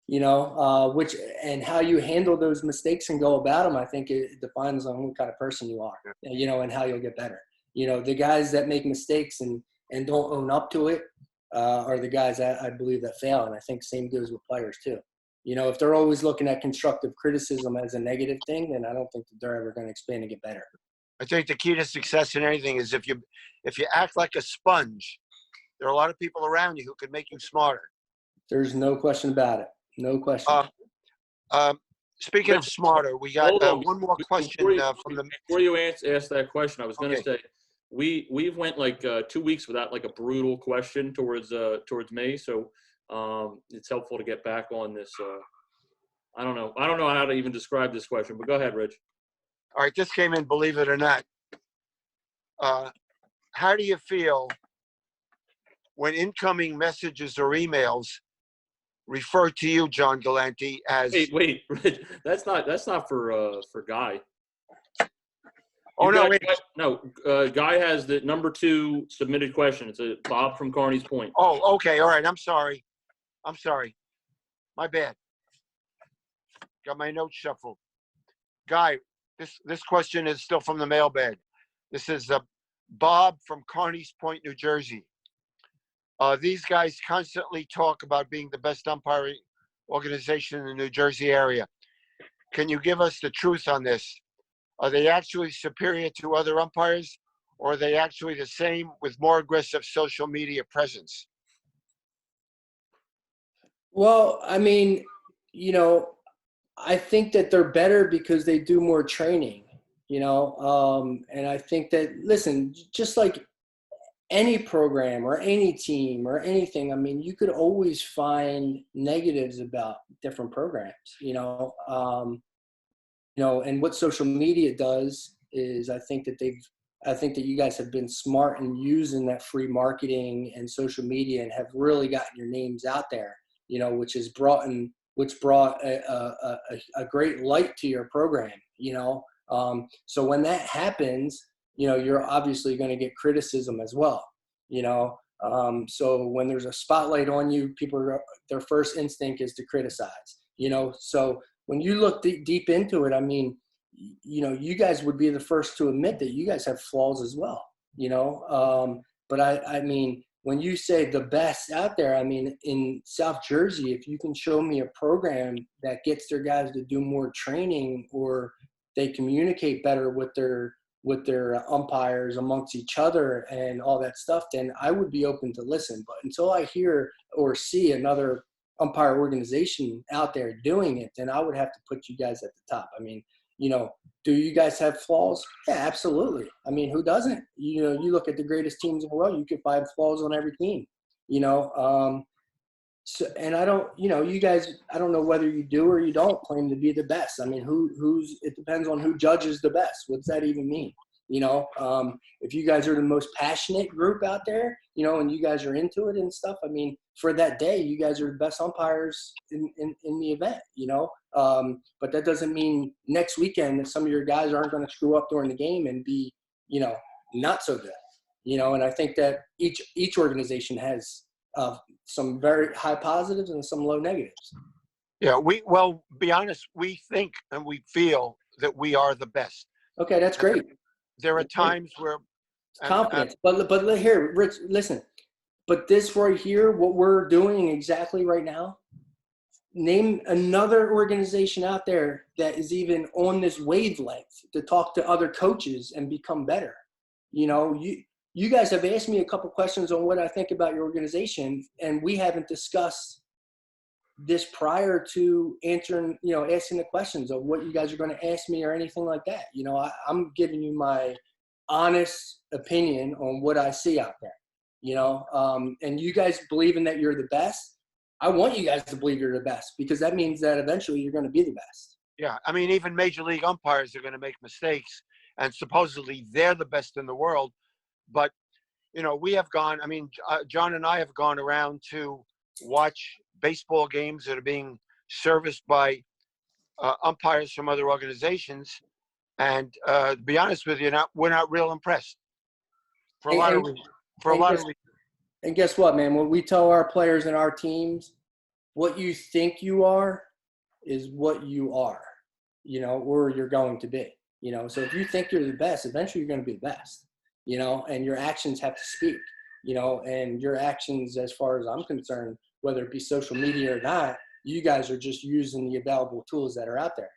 Which and how you handle those mistakes and go about them, I think it defines on what kind of person you are, and how you'll get better. The guys that make mistakes and don't own up to it are the guys that I believe that fail. And I think same goes with players too. If they're always looking at constructive criticism as a negative thing, then I don't think that they're ever going to expand and get better. I think the key to success in anything is if you act like a sponge, there are a lot of people around you who can make you smarter. There's no question about it. No question. Speaking of smarter, we got one more question Before you ask that question, I was going to say we've went like 2 weeks without like a brutal question towards me, so it's helpful to get back on this. I don't know how to even describe this question, but go ahead, Rich. All right, this came in, believe it or not. How do you feel when incoming messages or emails refer to you, John Gallante, as? Wait, Rich, that's not for Guy. Oh, no, wait. No, Guy has the number 2 submitted question. It's a Bob from Carney's Point. Oh, okay. All right. I'm sorry. My bad. Got my notes shuffled. Guy, this question is still from the mailbag. This is Bob from Carney's Point, New Jersey. These guys constantly talk about being the best umpiring organization in the New Jersey area. Can you give us the truth on this? Are they actually superior to other umpires, or are they actually the same with more aggressive social media presence? Well, I mean, I think that they're better because they do more training, and I think that, listen, just like any program or any team or anything, I mean, you could always find negatives about different programs, and what social media does is I think that you guys have been smart in using that free marketing and social media and have really gotten your names out there, which brought a great light to your program, so when that happens, you're obviously going to get criticism as well, so when there's a spotlight on you, their first instinct is to criticize, so when you look deep into it, I mean, you guys would be the first to admit that you guys have flaws as well, but I mean, when you say the best out there, I mean, in South Jersey, if you can show me a program that gets their guys to do more training, or they communicate better with their umpires amongst each other and all that stuff, then I would be open to listen. But until I hear or see another umpire organization out there doing it, then I would have to put you guys at the top. I mean, do you guys have flaws? Yeah, absolutely. I mean, who doesn't? You look at the greatest teams in the world, you could find flaws on every team, so, and I don't, you guys, I don't know whether you do or you don't claim to be the best. I mean, it depends on who judges the best. What's that even mean? If you guys are the most passionate group out there, and you guys are into it and stuff, I mean, for that day, you guys are the best umpires in the event, but that doesn't mean next weekend that some of your guys aren't going to screw up during the game and be, not so good, and I think that each organization has some very high positives and some low negatives. Yeah, well, be honest, we think and we feel that we are the best. Okay, that's great. There are That's great. times where Confidence. But here, Rich, listen. But this right here, what we're doing exactly right now, name another organization out there that is even on this wavelength to talk to other coaches and become better. You know, you guys have asked me a couple questions on what I think about your organization, and we haven't discussed this prior to answering, asking the questions of what you guys are going to ask me or anything like that. You know, I'm giving you my honest opinion on what I see out there, and you guys believing that you're the best. I want you guys to believe you're the best, because that means that eventually you're going to be the best. Yeah, I mean, even major league umpires are going to make mistakes, and supposedly they're the best in the world. But, we have gone, John and I have gone around to watch baseball games that are being serviced by umpires from other organizations. And to be honest with you, we're not real impressed for a lot of reasons. And guess what, man? When we tell our players and our teams, what you think you are is what you are, or you're going to be, So if you think you're the best, eventually you're going to be the best, and your actions have to speak, and your actions, as far as I'm concerned, whether it be social media or not, you guys are just using the available tools that are out there.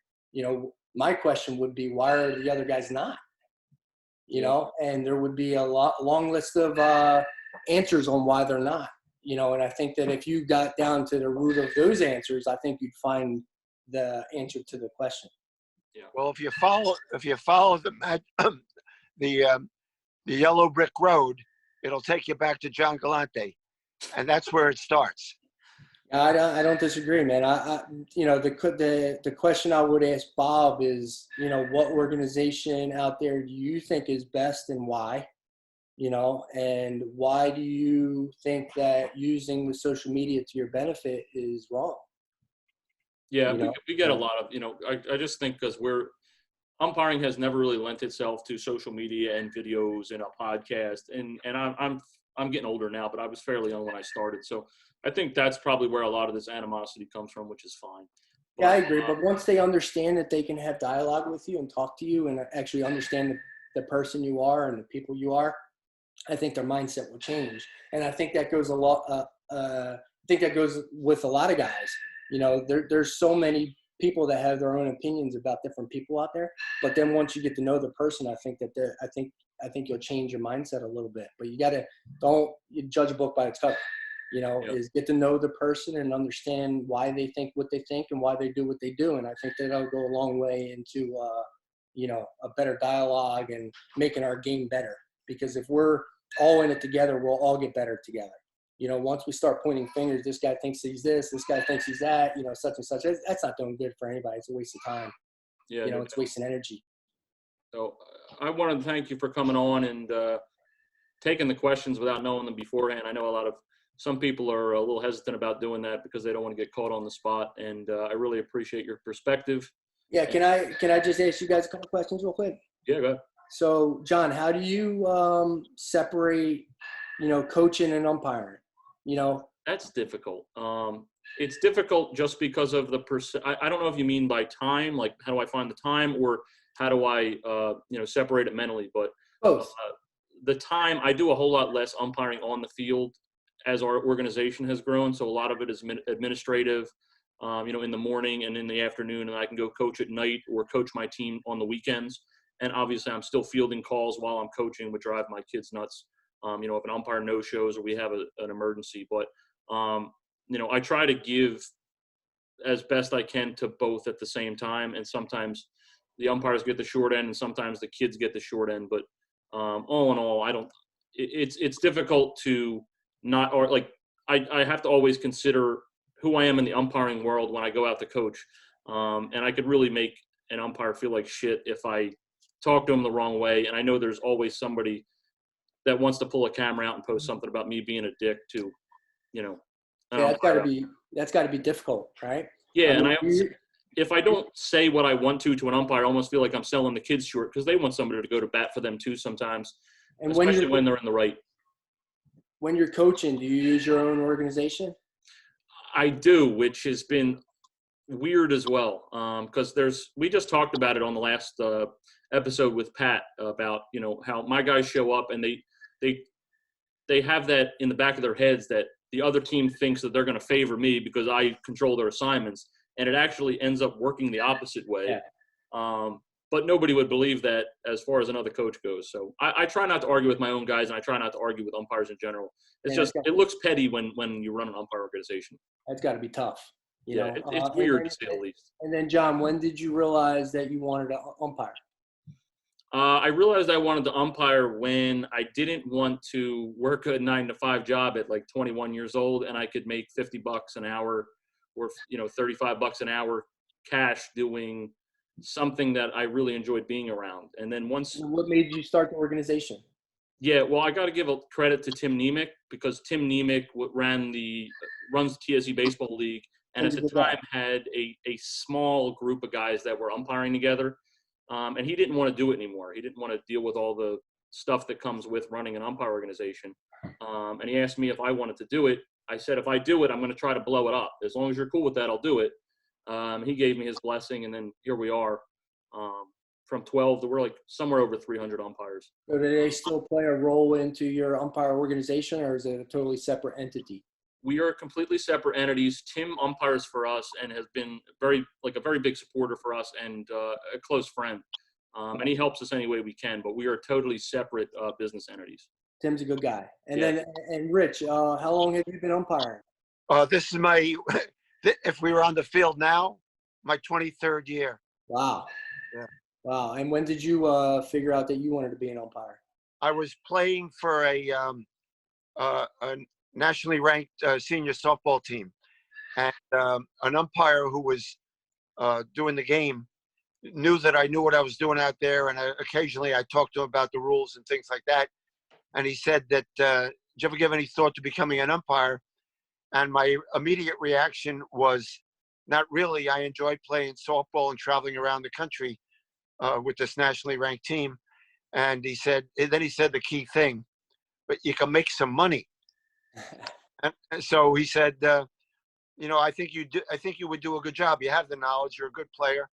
My question would be, why are the other guys not? And there would be a long list of answers on why they're not. And I think that if you got down to the root of those answers, I think you'd find the answer to the question. Yeah. Well, if you follow the yellow brick road, it'll take you back to John Gallante, and that's where it starts. I don't disagree, man. The question I would ask Bob is, what organization out there do you think is best and why? And why do you think that using the social media to your benefit is wrong? Yeah, we get a lot of, I just think because umpiring has never really lent itself to social media and videos and a podcast. And I'm getting older now, but I was fairly young when I started. So I think that's probably where a lot of this animosity comes from, which is fine. Yeah, I agree. But once they understand that they can have dialogue with you and talk to you and actually understand the person you are and the people you are, I think their mindset will change. And I think that goes with a lot of guys. There's so many people that have their own opinions about different people out there. But then once you get to know the person, I think you'll change your mindset a little bit. But don't judge a book by its cover. Is get to know the person and understand why they think what they think and why they do what they do. And I think that'll go a long way into, a better dialogue and making our game better. Because if we're all in it together, we'll all get better together. Once we start pointing fingers, this guy thinks he's this guy thinks he's that, such and such, that's not doing good for anybody. It's a waste of time. Yeah, it's wasting energy. So I wanted to thank you for coming on and taking the questions without knowing them beforehand. I know some people are a little hesitant about doing that because they don't want to get caught on the spot. And I really appreciate your perspective. Yeah. Can I just ask you guys a couple questions real quick? Yeah, go ahead. So, John, how do you separate, coaching and umpiring? That's difficult. It's difficult just because of I don't know if you mean by time, like how do I find the time, or how do I, separate it mentally? But both. The time, I do a whole lot less umpiring on the field as our organization has grown. So a lot of it is administrative, in the morning and in the afternoon, and I can go coach at night or coach my team on the weekends. And obviously I'm still fielding calls while I'm coaching, which drive my kids nuts. If an umpire no-shows or we have an emergency, but, I try to give as best I can to both at the same time. And sometimes the umpires get the short end and sometimes the kids get the short end. But all in all, it's difficult to not, or like, I have to always consider who I am in the umpiring world when I go out to coach. And I could really make an umpire feel like shit if I talk to him the wrong way. And I know there's always somebody that wants to pull a camera out and post something about me being a dick to, that's got to be difficult, right? Yeah. If I don't say what I want to an umpire, I almost feel like I'm selling the kids short because they want somebody to go to bat for them too sometimes, and especially when they're in the right. when you're coaching, do you use your own organization? I do, which has been weird as well, because we just talked about it on the last episode with Pat about how my guys show up and they have that in the back of their heads that the other team thinks that they're going to favor me because I control their assignments, and it actually ends up working the opposite way. Yeah. But nobody would believe that as far as another coach goes. So I try not to argue with my own guys, and I try not to argue with umpires in general. It's just it looks petty when you run an umpire organization. That's got to be tough. You know? It's weird to say the least. And then, John, when did you realize that you wanted to umpire? I realized I wanted to umpire when I didn't want to work a 9-to-5 job at like 21 years old, and I could make $50 an hour or $35 an hour cash doing something that I really enjoyed being around. And then What made you start the organization? Yeah, well, I got to give a credit to Tim Nemec, because Tim Nemec runs the TSE Baseball League, and at the time had a small group of guys that were umpiring together. And he didn't want to do it anymore. He didn't want to deal with all the stuff that comes with running an umpire organization. And he asked me if I wanted to do it. I said, if I do it, I'm going to try to blow it up. As long as you're cool with that, I'll do it. He gave me his blessing, and then here we are. From 12 to we're like somewhere over 300 umpires. So do they still play a role into your umpire organization, or is it a totally separate entity? We are completely separate entities. Tim umpires for us and has been a very big supporter for us and a close friend. And he helps us any way we can, but we are totally separate business entities. Tim's a good guy. And then, Rich, how long have you been umpiring? This is if we were on the field now, my 23rd year. Wow. Yeah. Wow. And when did you figure out that you wanted to be an umpire? I was playing for a nationally ranked senior softball team, and an umpire who was doing the game knew that I knew what I was doing out there, and occasionally I talked to him about the rules and things like that. And he said that, did you ever give any thought to becoming an umpire? And my immediate reaction was, not really. I enjoyed playing softball and traveling around the country with this nationally ranked team. And then he said the key thing, but you can make some money. And so he said, I think you would do a good job. You have the knowledge. You're a good player.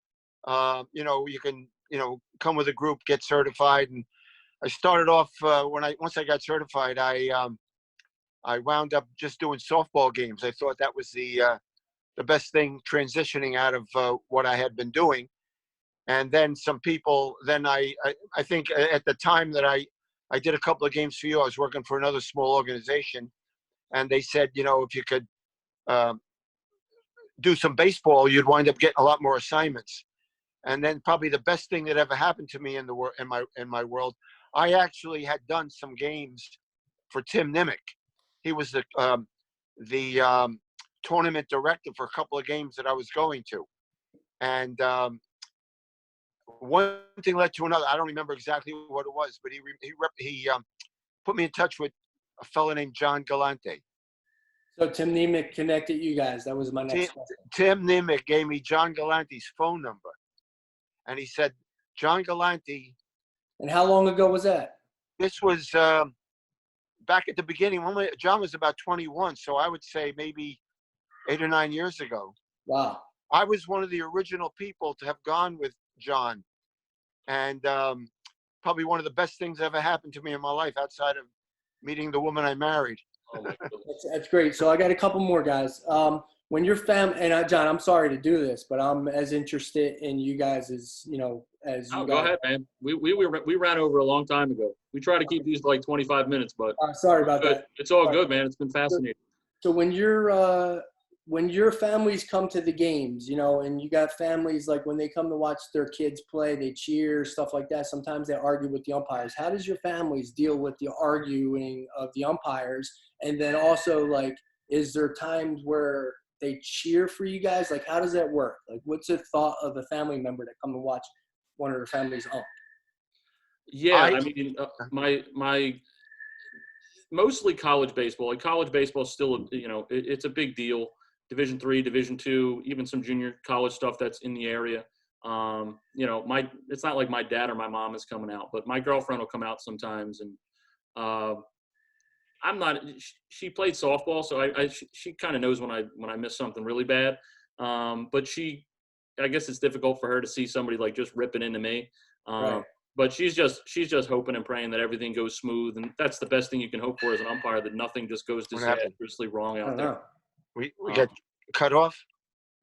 You can, come with a group, get certified. And I started off once I got certified, I wound up just doing softball games. I thought that was the best thing, transitioning out of what I had been doing. And then some people, I think at the time that I did a couple of games for you, I was working for another small organization. And they said, if you could do some baseball, you'd wind up getting a lot more assignments. And then probably the best thing that ever happened to me in my world, I actually had done some games for Tim Nemec. He was the tournament director for a couple of games that I was going to. And one thing led to another. I don't remember exactly what it was, but he put me in touch with a fellow named John Gallante. So Tim Nemec connected you guys. That was my next question. Tim Nemec gave me John Galante's phone number. And he said, John Gallante. And how long ago was that? This was back at the beginning. John was about 21, so I would say maybe 8 or 9 years ago. Wow. I was one of the original people to have gone with John. And probably one of the best things that ever happened to me in my life outside of meeting the woman I married. Oh my goodness. That's great. So I got a couple more, guys. When your family, and John, I'm sorry to do this, but I'm as interested in you guys as you guys. Go ahead, man. We ran over a long time ago. We try to keep these to like 25 minutes, but sorry about that. It's all good, man. It's been fascinating. So when your families come to the games, and you got families like when they come to watch their kids play, they cheer, stuff like that. Sometimes they argue with the umpires. How does your families deal with the arguing of the umpires? And then also, like, is there times where they cheer for you guys? Like, how does that work? Like, what's the thought of a family member that come to watch one of their families ump? Yeah, I mean, my mostly college baseball. Like, college baseball is still, it's a big deal. Division III, Division II, even some junior college stuff that's in the area. It's not like my dad or my mom is coming out, but my girlfriend will come out sometimes. And I'm not. She played softball, so she kind of knows when I miss something really bad. But I guess it's difficult for her to see somebody like just ripping into me. Right. But she's just hoping and praying that everything goes smooth, and that's the best thing you can hope for as an umpire, that nothing just goes What happened? disastrously wrong I out don't there. know. We got cut off.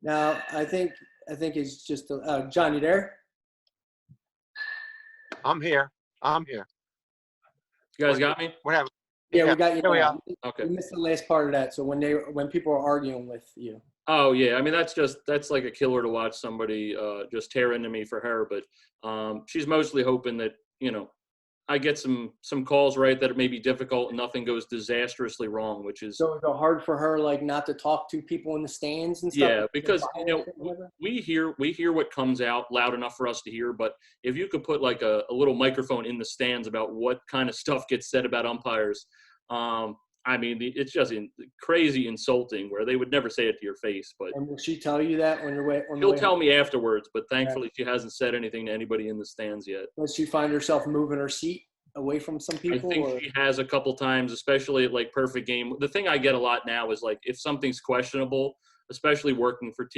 Now, I think it's just John, you there? I'm here. You guys got me? What happened? Yeah, we got you. Here we now. are. Okay. We missed the last part of that. So when people are arguing with you. Oh yeah, I mean that's like a killer to watch somebody just tear into me for her. But she's mostly hoping that I get some calls right that may be difficult and nothing goes disastrously wrong, which is So is it hard for her, like, not to talk to people in the stands and stuff? yeah, because Whatever? we hear what comes out loud enough for us to hear. But if you could put like a little microphone in the stands about what kind of stuff gets said about umpires, I mean, it's just crazy insulting where they would never say it to your face. But And will she tell you that on your way? she'll tell me afterwards. But thankfully, she hasn't said anything to anybody in the stands yet. Does she find herself moving her seat away from some I people? think Or? she has a couple times, especially at like perfect game. The thing I get a lot now is like if something's questionable, especially working for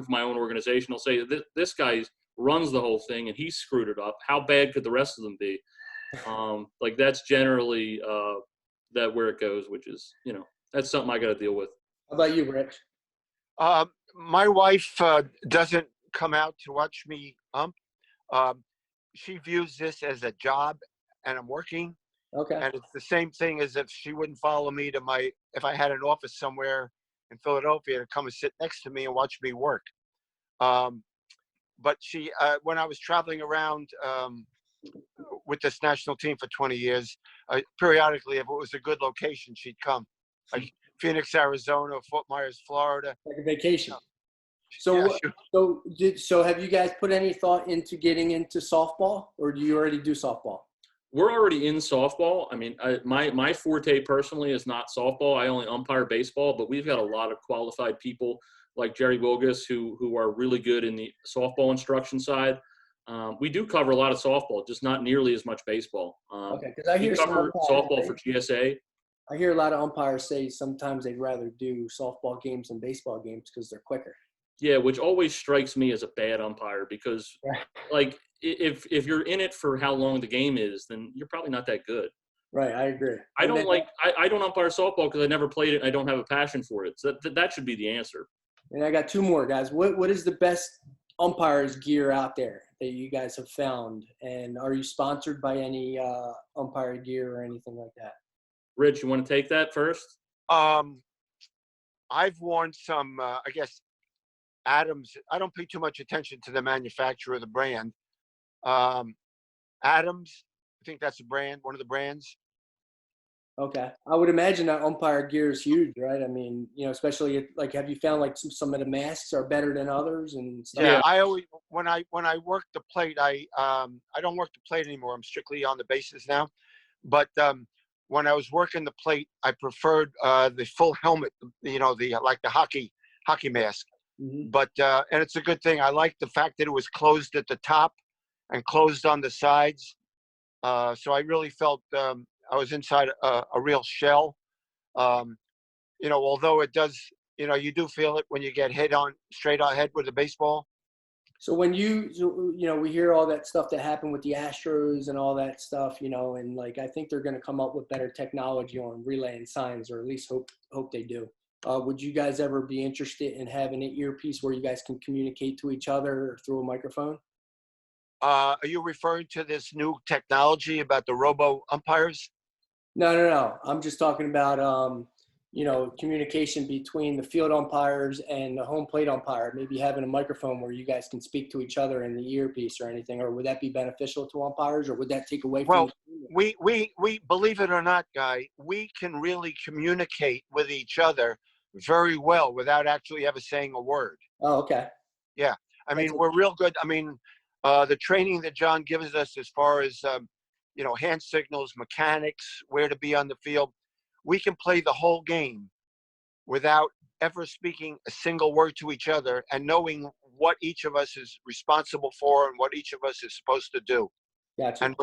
my own organization, I'll say this guy runs the whole thing and he screwed it up. How bad could the rest of them be? Like that's generally that where it goes, which is that's something I got to deal with. How about you, Rich? My wife doesn't come out to watch me ump. She views this as a job, and I'm working. Okay. And it's the same thing as if she wouldn't follow me to if I had an office somewhere in Philadelphia, to come and sit next to me and watch me work. But she, when I was traveling around with this national team for 20 years, periodically, if it was a good location, she'd come. Like Phoenix, Arizona, Fort Myers, Florida. Like a vacation. Yeah, So have you guys put any thought into getting into softball, or do you already do softball? We're already in softball. I mean, my forte personally is not softball. I only umpire baseball, but we've got a lot of qualified people like Jerry Wilgus who are really good in the softball instruction side. We do cover a lot of softball, just not nearly as much baseball. Okay, because I hear we cover softball for GSA. I hear a lot of umpires say sometimes they'd rather do softball games than baseball games because they're quicker. Yeah, which always strikes me as a bad umpire because, like, if you're in it for how long the game is, then you're probably not that good. Right, I agree. I don't umpire softball because I never played it and I don't have a passion for it. So that should be the answer. And I got two more, guys. What is the best umpires gear out there that you guys have found? And are you sponsored by any umpire gear or anything like that? Rich, you want to take that first? I've worn some, I guess, Adams. I don't pay too much attention to the manufacturer of the brand. Adams, I think that's a brand, one of the brands. Okay. I would imagine that umpire gear is huge, right? I mean, especially like, have you found like some of the masks are better than others and stuff? Yeah, I always, when I work the plate, I don't work the plate anymore. I'm strictly on the bases now. But when I was working the plate, I preferred the full helmet, like the hockey mask. Mm-hmm. But and it's a good thing. I like the fact that it was closed at the top and closed on the sides. So I really felt I was inside a real shell. Although it does, you do feel it when you get hit on straight ahead with a baseball. So when we hear all that stuff that happened with the Astros and all that stuff, and like, I think they're going to come up with better technology on relaying signs, or at least hope they do. Would you guys ever be interested in having an earpiece where you guys can communicate to each other through a microphone? Are you referring to this new technology about the robo umpires? No. I'm just talking about, communication between the field umpires and the home plate umpire, maybe having a microphone where you guys can speak to each other in the earpiece or anything, or would that be beneficial to umpires, or would that take away from? Well, we believe it or not, Guy, we can really communicate with each other very well without actually ever saying a word. Oh, okay. Yeah. I mean, we're real good. I mean, the training that John gives us as far as, hand signals, mechanics, where to be on the field, we can play the whole game without ever speaking a single word to each other and knowing what each of us is responsible for and what each of us is supposed to do. Gotcha.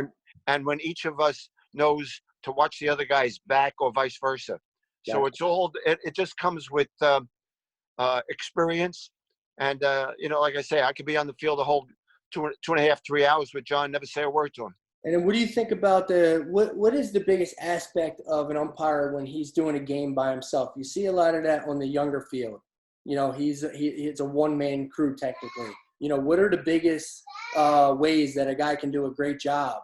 And when each of us knows to watch the other guy's back or vice versa. So Gotcha. it's all, it just comes with experience. And, like I say, I could be on the field the whole 2.5, 3 hours with John, never say a word to him. And then what do you think about what is the biggest aspect of an umpire when he's doing a game by himself? You see a lot of that on the younger field. It's a one-man crew technically. What are the biggest ways that a guy can do a great job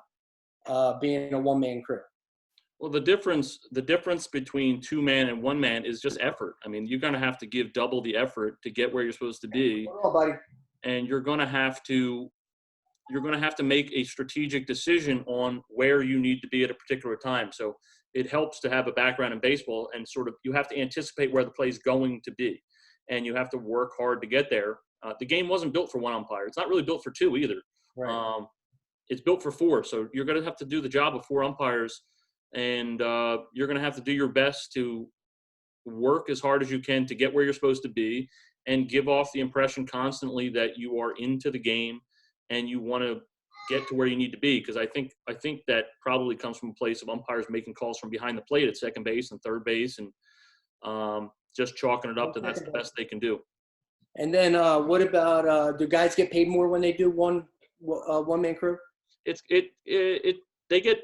being a one-man crew? Well, the difference between 2-man and 1-man is just effort. I mean, you're going to have to give double the effort to get where you're supposed to be. Hold on, buddy. And you're going to have to make a strategic decision on where you need to be at a particular time. So it helps to have a background in baseball, and sort of you have to anticipate where the play is going to be, and you have to work hard to get there. The game wasn't built for one umpire. It's not really built for two either. Right. It's built for four. So you're going to have to do the job of 4 umpires, and you're going to have to do your best to work as hard as you can to get where you're supposed to be and give off the impression constantly that you are into the game and you want to get to where you need to be. Because I think that probably comes from a place of umpires making calls from behind the plate at second base and third base, and just chalking it up to that's the best they can do. And then what about do guys get paid more when they do one-man crew? They get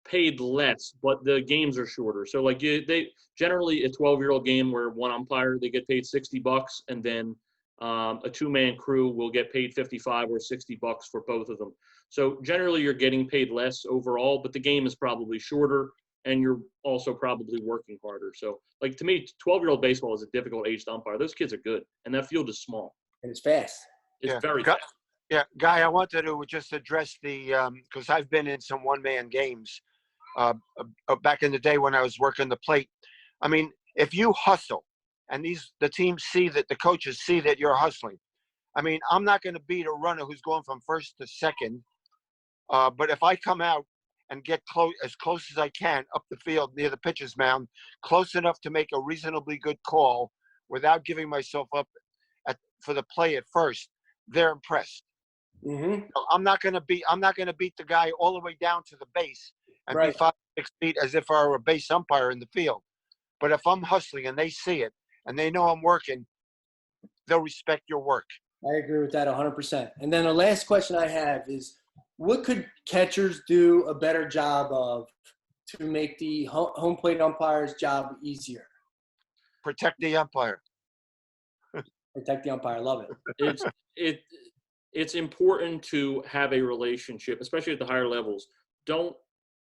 paid less, but the games are shorter. So like they generally a 12-year-old game where one umpire, they get paid $60, and then a 2-man crew will get paid $55 or $60 for both of them. So generally you're getting paid less overall, but the game is probably shorter and you're also probably working harder. So like to me, 12-year-old baseball is a difficult age to umpire. Those kids are good, and that field is small. And it's fast. It's very fast. Yeah, Guy, I wanted to just address because I've been in some one-man games back in the day when I was working the plate. I mean, if you hustle and the teams see that, the coaches see that you're hustling, I mean, I'm not going to beat a runner who's going from first to second. But if I come out and get as close as I can up the field near the pitcher's mound, close enough to make a reasonably good call without giving myself up for the play at first, they're impressed. Mm-hmm. I'm not going to beat the guy all the way down to the base and Right. be 5, 6 feet as if I were a base umpire in the field. But if I'm hustling and they see it and they know I'm working, they'll respect your work. I agree with that 100%. And then the last question I have is, what could catchers do a better job of to make the home plate umpire's job easier? Protect the umpire. Protect the umpire. Love it. It's important to have a relationship, especially at the higher levels. Don't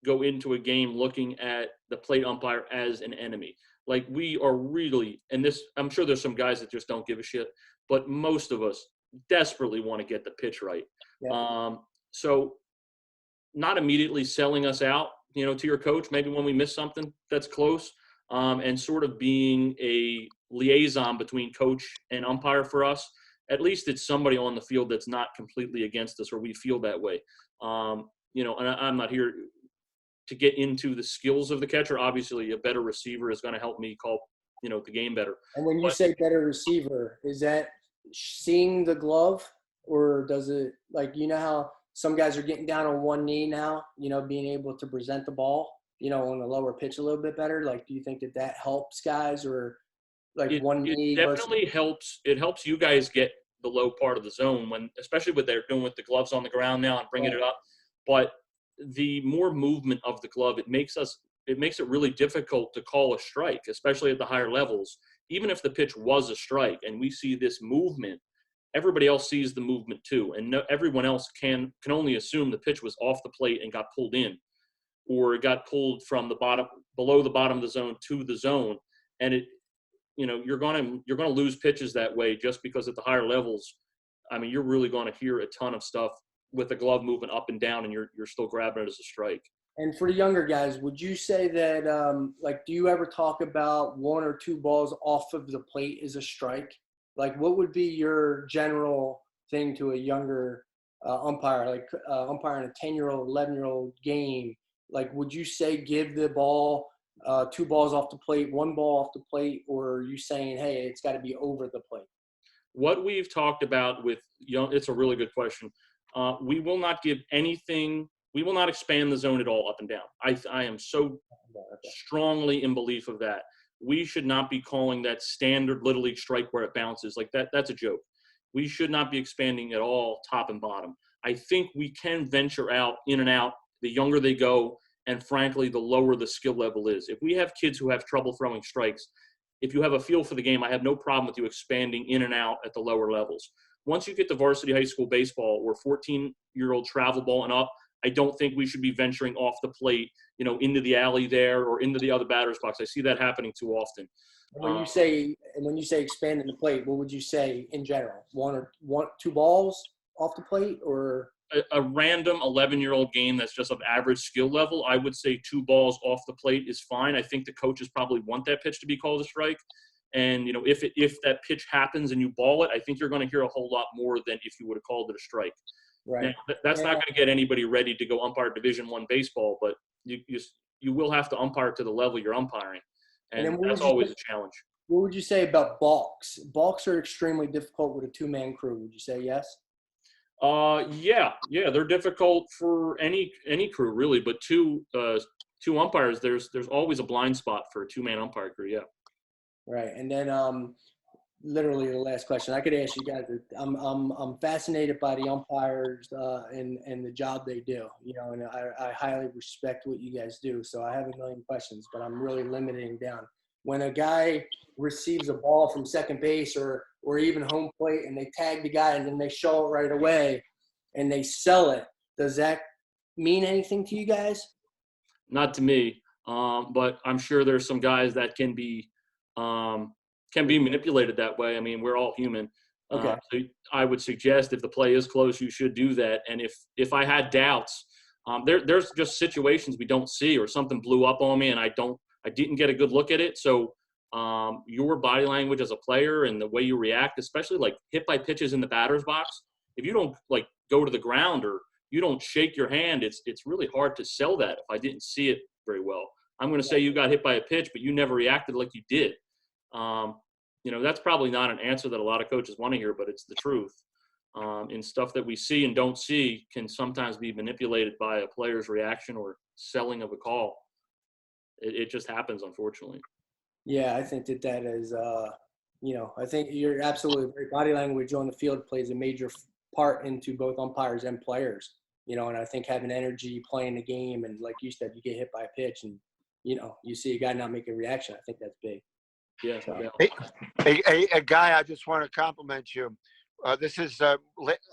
go into a game looking at the plate umpire as an enemy. Like we are really, and this, I'm sure there's some guys that just don't give a shit, but most of us desperately want to get the pitch right. Yeah. So not immediately selling us out, to your coach, maybe when we miss something that's close, and sort of being a liaison between coach and umpire for us. At least it's somebody on the field that's not completely against us, or we feel that way. And I'm not here to get into the skills of the catcher. Obviously, a better receiver is going to help me call, the game better. And when you say better receiver, is that seeing the glove, or does it, like, how some guys are getting down on one knee now, being able to present the ball, on the lower pitch a little bit better? Like, do you think that helps guys, or like one knee? It definitely helps. It helps you guys get the low part of the zone, especially what they're doing with the gloves on the ground now and bringing it up. But the more movement of the glove, it makes it really difficult to call a strike, especially at the higher levels. Even if the pitch was a strike and we see this movement, everybody else sees the movement too, and everyone else can only assume the pitch was off the plate and got pulled in, or it got pulled from below the bottom of the zone to the zone, and you're going to lose pitches that way, just because at the higher levels, I mean, you're really going to hear a ton of stuff with the glove moving up and down, and you're still grabbing it as a strike. And for the younger guys, would you say that, do you ever talk about 1 or 2 balls off of the plate is a strike? Like, what would be your general thing to a younger umpire, like umpiring a 10-year-old, 11-year-old game? Like, would you say give the ball 2 balls off the plate, 1 ball off the plate, or are you saying, hey, it's got to be over the plate? What we've talked about with it's a really good question. We will not give anything. We will not expand the zone at all up and down. I am so strongly in belief of that. We should not be calling that standard Little League strike where it bounces. Like that's a joke. We should not be expanding at all top and bottom. I think we can venture out, in and out, the younger they go, and frankly, the lower the skill level is. If we have kids who have trouble throwing strikes, if you have a feel for the game, I have no problem with you expanding in and out at the lower levels. Once you get to varsity high school baseball or 14-year-old travel ball and up, I don't think we should be venturing off the plate, into the alley there or into the other batter's box. I see that happening too often. When you say expanding the plate, what would you say in general? Two balls off the plate, or a random 11-year-old game that's just of average skill level, I would say 2 balls off the plate is fine. I think the coaches probably want that pitch to be called a strike. And, if that pitch happens and you ball it, I think you're going to hear a whole lot more than if you would have called it a strike. right? Now, that's not going to get anybody ready to go umpire Division I baseball, but you will have to umpire to the level you're umpiring. And that's always a challenge. What would you say about balks? Balks are extremely difficult with a 2-man crew. Would you say yes? Yeah, they're difficult for any crew really, but two umpires, there's always a blind spot for a 2-man umpire crew. Yeah. Right. And then literally the last question I could ask you guys. I'm fascinated by the umpires and the job they do. And I highly respect what you guys do. So I have a million questions, but I'm really limiting down. When a guy receives a ball from second base or even home plate and they tag the guy and then they show it right away and they sell it, does that mean anything to you guys? Not to me, but I'm sure there's some guys that can be manipulated that way. I mean, we're all human. Okay. So I would suggest if the play is close, you should do that. And if I had doubts, there's just situations we don't see, or something blew up on me and I didn't get a good look at it. So your body language as a player and the way you react, especially like hit by pitches in the batter's box, if you don't like go to the ground or you don't shake your hand, it's really hard to sell that if I didn't see it very well. I'm going to say you got hit by a pitch, but you never reacted like you did. That's probably not an answer that a lot of coaches want to hear, but it's the truth. And stuff that we see and don't see can sometimes be manipulated by a player's reaction or selling of a call. It just happens, unfortunately. Yeah, I think that is, I think you're absolutely right. Body language on the field plays a major part into both umpires and players, and I think having energy playing the game, and like you said, you get hit by a pitch and, you see a guy not make a reaction. I think that's big. Yeah. So, A guy, I just want to compliment you. This is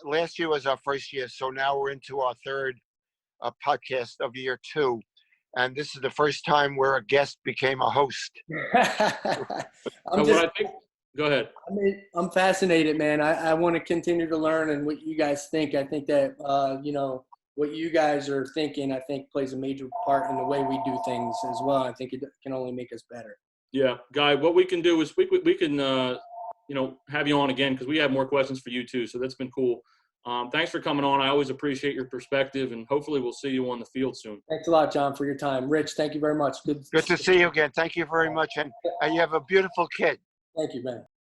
last year was our first year, so now we're into our third podcast of year 2. And this is the first time where a guest became a host. Go ahead. I'm fascinated, man. I want to continue to learn and what you guys think. I think that, what you guys are thinking, I think plays a major part in the way we do things as well. I think it can only make us better. Yeah, Guy, what we can do is we can, have you on again because we have more questions for you too. So that's been cool. Thanks for coming on. I always appreciate your perspective, and hopefully we'll see you on the field soon. Thanks a lot, John, for your time. Rich, thank you very much. Good to see you again. Thank you very much. And you have a beautiful kid. Thank you, man.